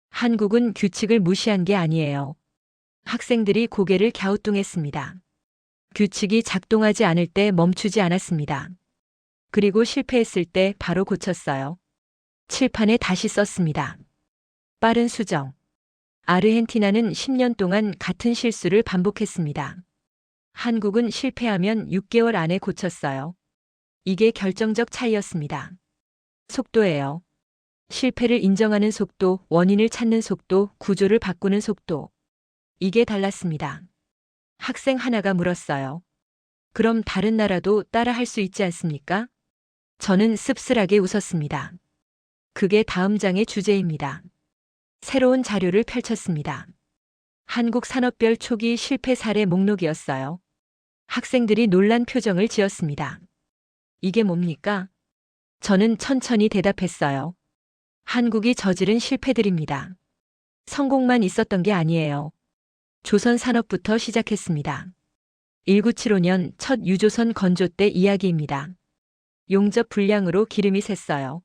한국은 규칙을 무시한 게 아니에요. 학생들이 고개를 갸우뚱했습니다. 규칙이 작동하지 않을 때 멈추지 않았습니다. 그리고 실패했을 때 바로 고쳤어요. 칠판에 다시 썼습니다. 빠른 수정. 아르헨티나는 10년 동안 같은 실수를 반복했습니다. 한국은 실패하면 6개월 안에 고쳤어요. 이게 결정적 차이였습니다. 속도예요. 실패를 인정하는 속도, 원인을 찾는 속도, 구조를 바꾸는 속도. 이게 달랐습니다. 학생 하나가 물었어요. 그럼 다른 나라도 따라 할 수 있지 않습니까? 저는 씁쓸하게 웃었습니다. 그게 다음 장의 주제입니다. 새로운 자료를 펼쳤습니다. 한국 산업별 초기 실패 사례 목록이었어요. 학생들이 놀란 표정을 지었습니다. 이게 뭡니까? 저는 천천히 대답했어요. 한국이 저지른 실패들입니다. 성공만 있었던 게 아니에요. 조선 산업부터 시작했습니다. 1975년 첫 유조선 건조 때 이야기입니다. 용접 불량으로 기름이 샜어요.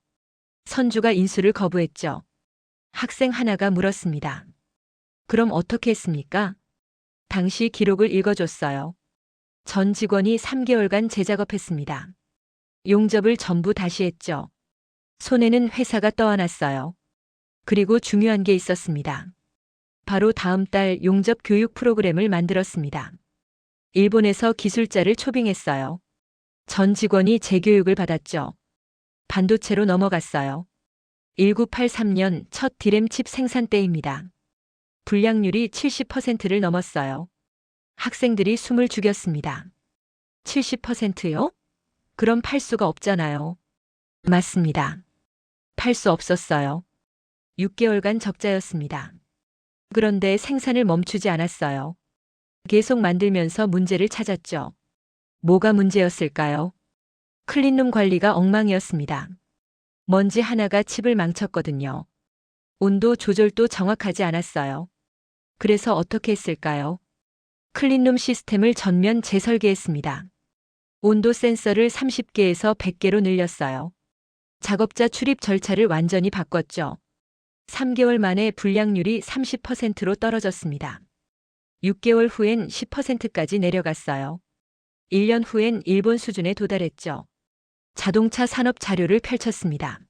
선주가 인수를 거부했죠. 학생 하나가 물었습니다. 그럼 어떻게 했습니까? 당시 기록을 읽어줬어요. 전 직원이 3개월간 재작업했습니다. 용접을 전부 다시 했죠. 손해는 회사가 떠안았어요. 그리고 중요한 게 있었습니다. 바로 다음 달 용접 교육 프로그램을 만들었습니다. 일본에서 기술자를 초빙했어요. 전 직원이 재교육을 받았죠. 반도체로 넘어갔어요. 1983년 첫 디램 칩 생산 때입니다. 불량률이 70%를 넘었어요. 학생들이 숨을 죽였습니다. 70%요? 그럼 팔 수가 없잖아요. 맞습니다. 팔 수 없었어요. 6개월간 적자였습니다. 그런데 생산을 멈추지 않았어요. 계속 만들면서 문제를 찾았죠. 뭐가 문제였을까요? 클린룸 관리가 엉망이었습니다. 먼지 하나가 칩을 망쳤거든요. 온도 조절도 정확하지 않았어요. 그래서 어떻게 했을까요? 클린룸 시스템을 전면 재설계했습니다. 온도 센서를 30개에서 100개로 늘렸어요. 작업자 출입 절차를 완전히 바꿨죠. 3개월 만에 불량률이 30%로 떨어졌습니다. 6개월 후엔 10%까지 내려갔어요. 1년 후엔 일본 수준에 도달했죠. 자동차 산업 자료를 펼쳤습니다.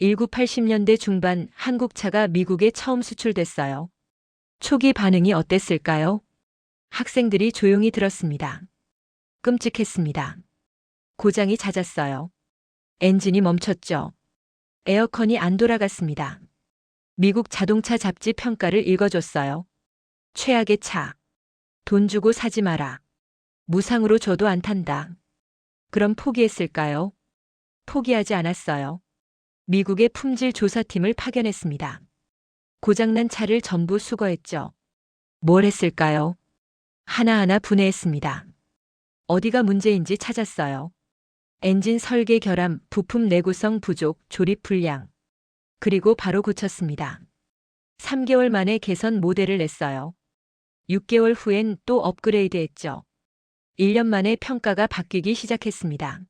1980년대 중반 한국차가 미국에 처음 수출됐어요. 초기 반응이 어땠을까요? 학생들이 조용히 들었습니다. 끔찍했습니다. 고장이 잦았어요. 엔진이 멈췄죠. 에어컨이 안 돌아갔습니다. 미국 자동차 잡지 평가를 읽어줬어요. 최악의 차. 돈 주고 사지 마라. 무상으로 줘도 안 탄다. 그럼 포기했을까요? 포기하지 않았어요. 미국의 품질 조사팀을 파견했습니다. 고장난 차를 전부 수거했죠. 뭘 했을까요? 하나하나 분해했습니다. 어디가 문제인지 찾았어요. 엔진 설계 결함, 부품 내구성 부족, 조립 불량. 그리고 바로 고쳤습니다. 3개월 만에 개선 모델을 냈어요. 6개월 후엔 또 업그레이드 했죠. 1년 만에 평가가 바뀌기 시작했습니다.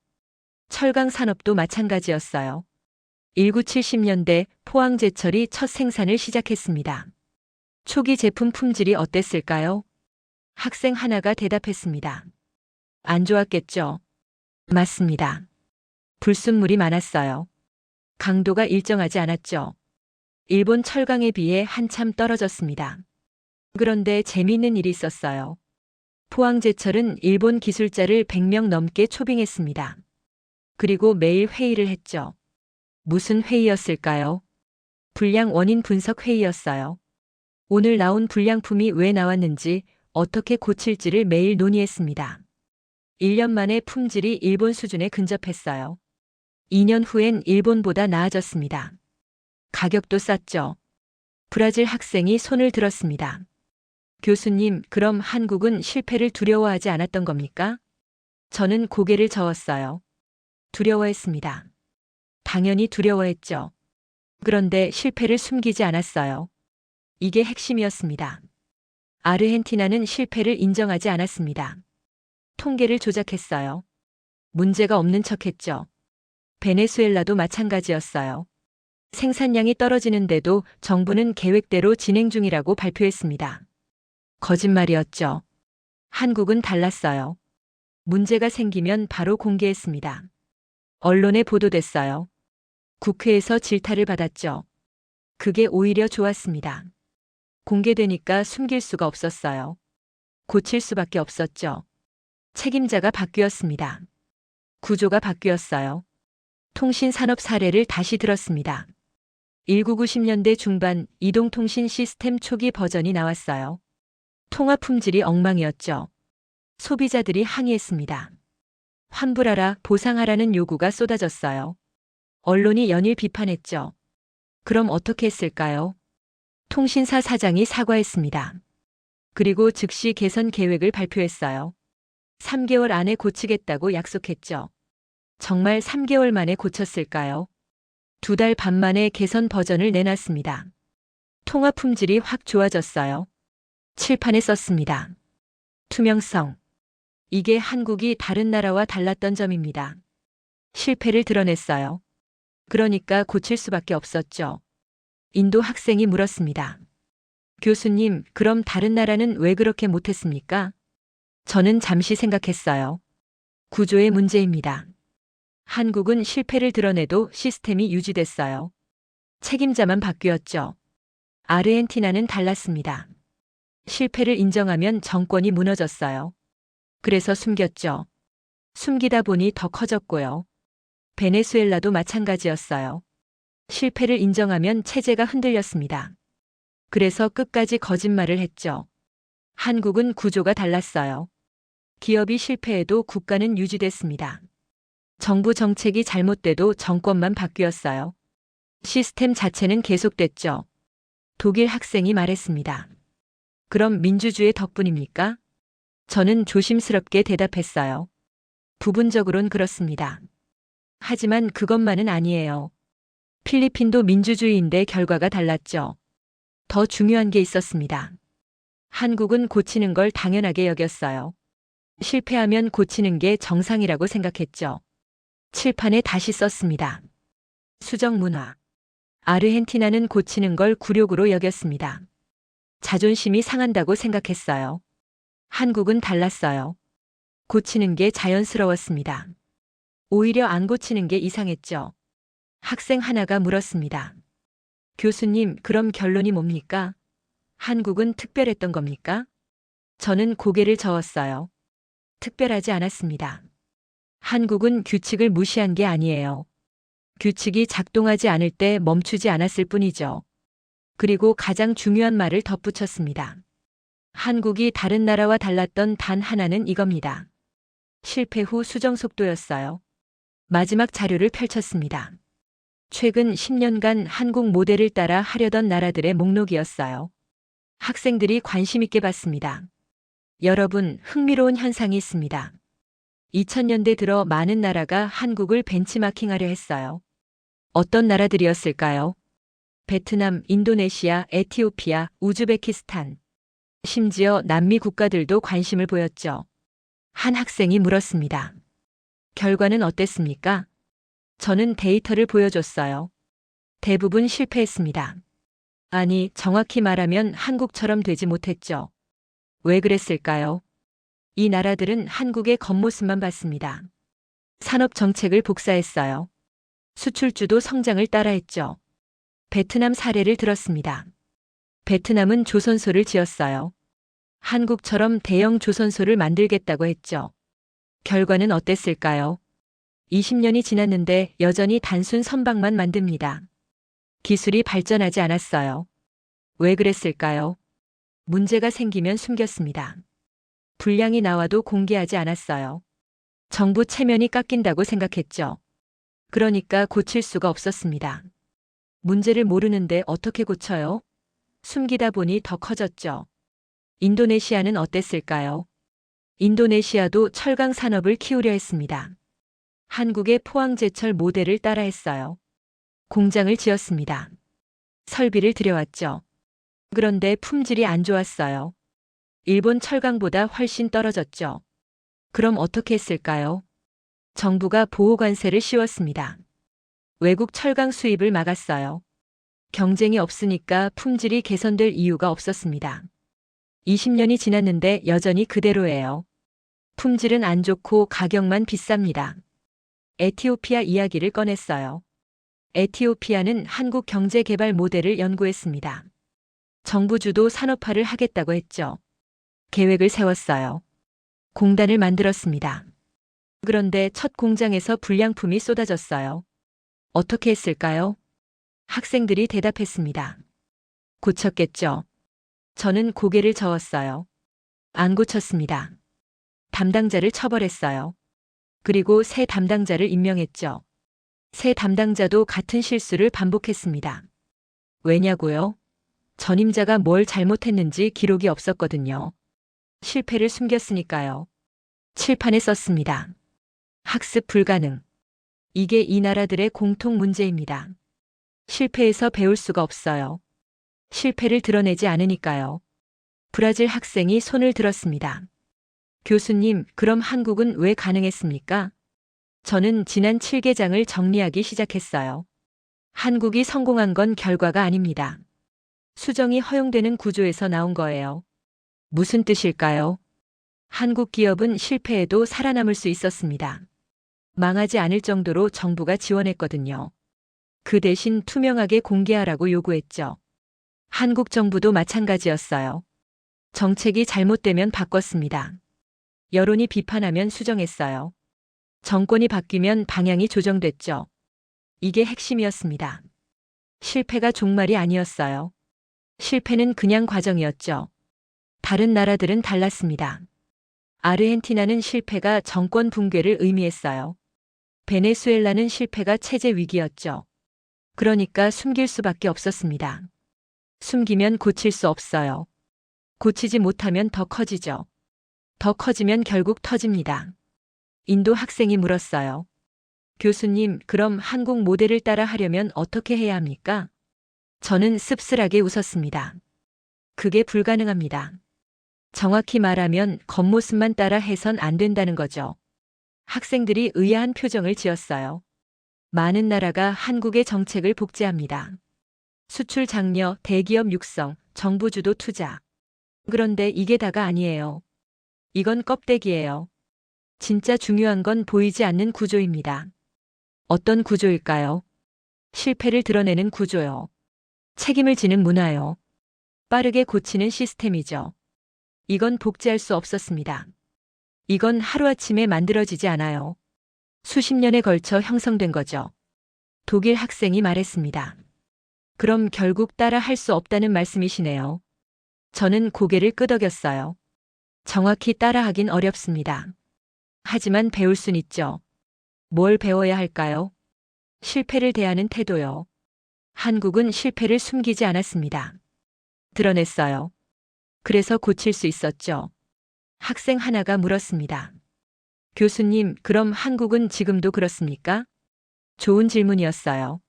철강 산업도 마찬가지였어요. 1970년대 포항제철이 첫 생산을 시작했습니다. 초기 제품 품질이 어땠을까요? 학생 하나가 대답했습니다. 안 좋았겠죠? 맞습니다. 불순물이 많았어요. 강도가 일정하지 않았죠. 일본 철강에 비해 한참 떨어졌습니다. 그런데 재미있는 일이 있었어요. 포항제철은 일본 기술자를 100명 넘게 초빙했습니다. 그리고 매일 회의를 했죠. 무슨 회의였을까요? 불량 원인 분석 회의였어요. 오늘 나온 불량품이 왜 나왔는지, 어떻게 고칠지를 매일 논의했습니다. 1년 만에 품질이 일본 수준에 근접했어요. 2년 후엔 일본보다 나아졌습니다. 가격도 쌌죠. 브라질 학생이 손을 들었습니다. 교수님, 그럼 한국은 실패를 두려워하지 않았던 겁니까? 저는 고개를 저었어요. 두려워했습니다. 당연히 두려워했죠. 그런데 실패를 숨기지 않았어요. 이게 핵심이었습니다. 아르헨티나는 실패를 인정하지 않았습니다. 통계를 조작했어요. 문제가 없는 척했죠. 베네수엘라도 마찬가지였어요. 생산량이 떨어지는데도 정부는 계획대로 진행 중이라고 발표했습니다. 거짓말이었죠. 한국은 달랐어요. 문제가 생기면 바로 공개했습니다. 언론에 보도됐어요. 국회에서 질타를 받았죠. 그게 오히려 좋았습니다. 공개되니까 숨길 수가 없었어요. 고칠 수밖에 없었죠. 책임자가 바뀌었습니다. 구조가 바뀌었어요. 통신산업 사례를 다시 들었습니다. 1990년대 중반 이동통신 시스템 초기 버전이 나왔어요. 통화 품질이 엉망이었죠. 소비자들이 항의했습니다. 환불하라, 보상하라는 요구가 쏟아졌어요. 언론이 연일 비판했죠. 그럼 어떻게 했을까요? 통신사 사장이 사과했습니다. 그리고 즉시 개선 계획을 발표했어요. 3개월 안에 고치겠다고 약속했죠. 정말 3개월 만에 고쳤을까요? 2달 반 만에 개선 버전을 내놨습니다. 통화 품질이 확 좋아졌어요. 칠판에 썼습니다. 투명성. 이게 한국이 다른 나라와 달랐던 점입니다. 실패를 드러냈어요. 그러니까 고칠 수밖에 없었죠. 인도 학생이 물었습니다. 교수님, 그럼 다른 나라는 왜 그렇게 못했습니까? 저는 잠시 생각했어요. 구조의 문제입니다. 한국은 실패를 드러내도 시스템이 유지됐어요. 책임자만 바뀌었죠. 아르헨티나는 달랐습니다. 실패를 인정하면 정권이 무너졌어요. 그래서 숨겼죠. 숨기다 보니 더 커졌고요. 베네수엘라도 마찬가지였어요. 실패를 인정하면 체제가 흔들렸습니다. 그래서 끝까지 거짓말을 했죠. 한국은 구조가 달랐어요. 기업이 실패해도 국가는 유지됐습니다. 정부 정책이 잘못돼도 정권만 바뀌었어요. 시스템 자체는 계속됐죠. 독일 학생이 말했습니다. 그럼 민주주의 덕분입니까? 저는 조심스럽게 대답했어요. 부분적으론 그렇습니다. 하지만 그것만은 아니에요. 필리핀도 민주주의인데 결과가 달랐죠. 더 중요한 게 있었습니다. 한국은 고치는 걸 당연하게 여겼어요. 실패하면 고치는 게 정상이라고 생각했죠. 칠판에 다시 썼습니다. 수정 문화. 아르헨티나는 고치는 걸 굴욕으로 여겼습니다. 자존심이 상한다고 생각했어요. 한국은 달랐어요. 고치는 게 자연스러웠습니다. 오히려 안 고치는 게 이상했죠. 학생 하나가 물었습니다. 교수님, 그럼 결론이 뭡니까? 한국은 특별했던 겁니까? 저는 고개를 저었어요. 특별하지 않았습니다. 한국은 규칙을 무시한 게 아니에요. 규칙이 작동하지 않을 때 멈추지 않았을 뿐이죠. 그리고 가장 중요한 말을 덧붙였습니다. 한국이 다른 나라와 달랐던 단 하나는 이겁니다. 실패 후 수정 속도였어요. 마지막 자료를 펼쳤습니다. 최근 10년간 한국 모델을 따라 하려던 나라들의 목록이었어요. 학생들이 관심 있게 봤습니다. 여러분, 흥미로운 현상이 있습니다. 2000년대 들어 많은 나라가 한국을 벤치마킹하려 했어요. 어떤 나라들이었을까요? 베트남, 인도네시아, 에티오피아, 우즈베키스탄. 심지어 남미 국가들도 관심을 보였죠. 한 학생이 물었습니다. 결과는 어땠습니까? 저는 데이터를 보여줬어요. 대부분 실패했습니다. 아니, 정확히 말하면 한국처럼 되지 못했죠. 왜 그랬을까요? 이 나라들은 한국의 겉모습만 봤습니다. 산업 정책을 복사했어요. 수출주도 성장을 따라했죠. 베트남 사례를 들었습니다. 베트남은 조선소를 지었어요. 한국처럼 대형 조선소를 만들겠다고 했죠. 결과는 어땠을까요? 20년이 지났는데 여전히 단순 선박만 만듭니다. 기술이 발전하지 않았어요. 왜 그랬을까요? 문제가 생기면 숨겼습니다. 불량이 나와도 공개하지 않았어요. 정부 체면이 깎인다고 생각했죠. 그러니까 고칠 수가 없었습니다. 문제를 모르는데 어떻게 고쳐요? 숨기다 보니 더 커졌죠. 인도네시아는 어땠을까요? 인도네시아도 철강 산업을 키우려 했습니다. 한국의 포항제철 모델을 따라했어요. 공장을 지었습니다. 설비를 들여왔죠. 그런데 품질이 안 좋았어요. 일본 철강보다 훨씬 떨어졌죠. 그럼 어떻게 했을까요? 정부가 보호관세를 씌웠습니다. 외국 철강 수입을 막았어요. 경쟁이 없으니까 품질이 개선될 이유가 없었습니다. 20년이 지났는데 여전히 그대로예요. 품질은 안 좋고 가격만 비쌉니다. 에티오피아 이야기를 꺼냈어요. 에티오피아는 한국 경제개발 모델을 연구했습니다. 정부 주도 산업화를 하겠다고 했죠. 계획을 세웠어요. 공단을 만들었습니다. 그런데 첫 공장에서 불량품이 쏟아졌어요. 어떻게 했을까요? 학생들이 대답했습니다. 고쳤겠죠. 저는 고개를 저었어요. 안 고쳤습니다. 담당자를 처벌했어요. 그리고 새 담당자를 임명했죠. 새 담당자도 같은 실수를 반복했습니다. 왜냐고요? 전임자가 뭘 잘못했는지 기록이 없었거든요. 실패를 숨겼으니까요. 칠판에 썼습니다. 학습 불가능. 이게 이 나라들의 공통 문제입니다. 실패에서 배울 수가 없어요. 실패를 드러내지 않으니까요. 브라질 학생이 손을 들었습니다. 교수님, 그럼 한국은 왜 가능했습니까? 저는 지난 7개장을 정리하기 시작했어요. 한국이 성공한 건 결과가 아닙니다. 수정이 허용되는 구조에서 나온 거예요. 무슨 뜻일까요? 한국 기업은 실패해도 살아남을 수 있었습니다. 망하지 않을 정도로 정부가 지원했거든요. 그 대신 투명하게 공개하라고 요구했죠. 한국 정부도 마찬가지였어요. 정책이 잘못되면 바꿨습니다. 여론이 비판하면 수정했어요. 정권이 바뀌면 방향이 조정됐죠. 이게 핵심이었습니다. 실패가 종말이 아니었어요. 실패는 그냥 과정이었죠. 다른 나라들은 달랐습니다. 아르헨티나는 실패가 정권 붕괴를 의미했어요. 베네수엘라는 실패가 체제 위기였죠. 그러니까 숨길 수밖에 없었습니다. 숨기면 고칠 수 없어요. 고치지 못하면 더 커지죠. 더 커지면 결국 터집니다. 인도 학생이 물었어요. 교수님, 그럼 한국 모델을 따라 하려면 어떻게 해야 합니까? 저는 씁쓸하게 웃었습니다. 그게 불가능합니다. 정확히 말하면 겉모습만 따라 해선 안 된다는 거죠. 학생들이 의아한 표정을 지었어요. 많은 나라가 한국의 정책을 복제합니다. 수출 장려, 대기업 육성, 정부 주도 투자. 그런데 이게 다가 아니에요. 이건 껍데기예요. 진짜 중요한 건 보이지 않는 구조입니다. 어떤 구조일까요? 실패를 드러내는 구조요. 책임을 지는 문화요. 빠르게 고치는 시스템이죠. 이건 복제할 수 없었습니다. 이건 하루아침에 만들어지지 않아요. 수십 년에 걸쳐 형성된 거죠. 독일 학생이 말했습니다. 그럼 결국 따라 할 수 없다는 말씀이시네요. 저는 고개를 끄덕였어요. 정확히 따라하긴 어렵습니다. 하지만 배울 순 있죠. 뭘 배워야 할까요? 실패를 대하는 태도요. 한국은 실패를 숨기지 않았습니다. 드러냈어요. 그래서 고칠 수 있었죠. 학생 하나가 물었습니다. 교수님, 그럼 한국은 지금도 그렇습니까? 좋은 질문이었어요.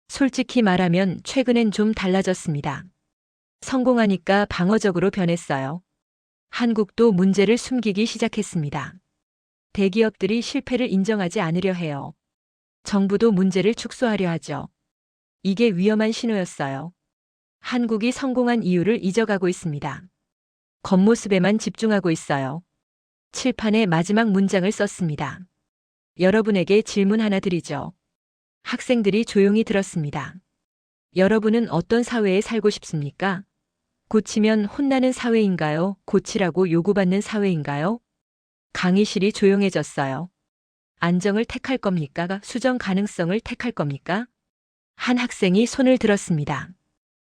솔직히 말하면 최근엔 좀 달라졌습니다. 성공하니까 방어적으로 변했어요. 한국도 문제를 숨기기 시작했습니다. 대기업들이 실패를 인정하지 않으려 해요. 정부도 문제를 축소하려 하죠. 이게 위험한 신호였어요. 한국이 성공한 이유를 잊어가고 있습니다. 겉모습에만 집중하고 있어요. 칠판에 마지막 문장을 썼습니다. 여러분에게 질문 하나 드리죠. 학생들이 조용히 들었습니다. 여러분은 어떤 사회에 살고 싶습니까? 고치면 혼나는 사회인가요? 고치라고 요구받는 사회인가요? 강의실이 조용해졌어요. 안정을 택할 겁니까? 수정 가능성을 택할 겁니까? 한 학생이 손을 들었습니다.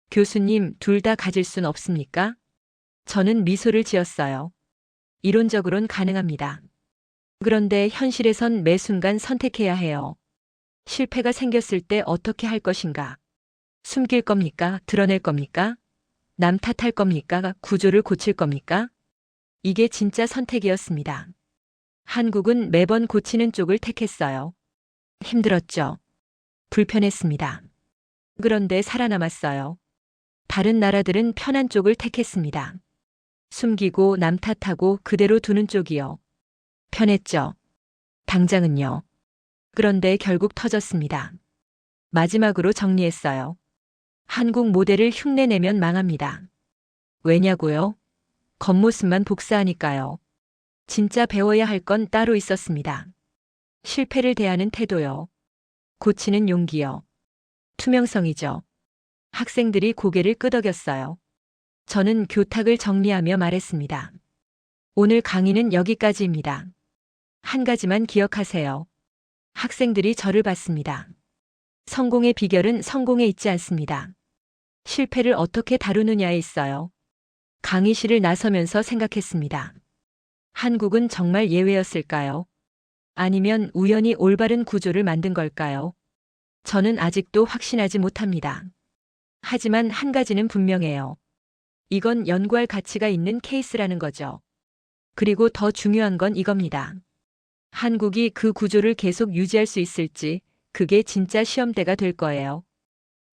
교수님, 둘 다 가질 순 없습니까? 저는 미소를 지었어요. 이론적으론 가능합니다. 그런데 현실에선 매 순간 선택해야 해요. 실패가 생겼을 때 어떻게 할 것인가? 숨길 겁니까? 드러낼 겁니까? 남 탓할 겁니까? 구조를 고칠 겁니까? 이게 진짜 선택이었습니다. 한국은 매번 고치는 쪽을 택했어요. 힘들었죠. 불편했습니다. 그런데 살아남았어요. 다른 나라들은 편한 쪽을 택했습니다. 숨기고 남 탓하고 그대로 두는 쪽이요. 편했죠. 당장은요. 그런데 결국 터졌습니다. 마지막으로 정리했어요. 한국 모델을 흉내내면 망합니다. 왜냐고요? 겉모습만 복사하니까요. 진짜 배워야 할 건 따로 있었습니다. 실패를 대하는 태도요. 고치는 용기요. 투명성이죠. 학생들이 고개를 끄덕였어요. 저는 교탁을 정리하며 말했습니다. 오늘 강의는 여기까지입니다. 한 가지만 기억하세요. 학생들이 저를 봤습니다. 성공의 비결은 성공에 있지 않습니다. 실패를 어떻게 다루느냐에 있어요. 강의실을 나서면서 생각했습니다. 한국은 정말 예외였을까요? 아니면 우연히 올바른 구조를 만든 걸까요? 저는 아직도 확신하지 못합니다. 하지만 한 가지는 분명해요. 이건 연구할 가치가 있는 케이스라는 거죠. 그리고 더 중요한 건 이겁니다. 한국이 그 구조를 계속 유지할 수 있을지, 그게 진짜 시험대가 될 거예요.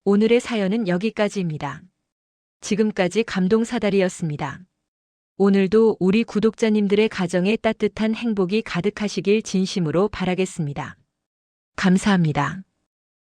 오늘의 사연은 여기까지입니다. 지금까지 감동사다리였습니다. 오늘도 우리 구독자님들의 가정에 따뜻한 행복이 가득하시길 진심으로 바라겠습니다. 감사합니다.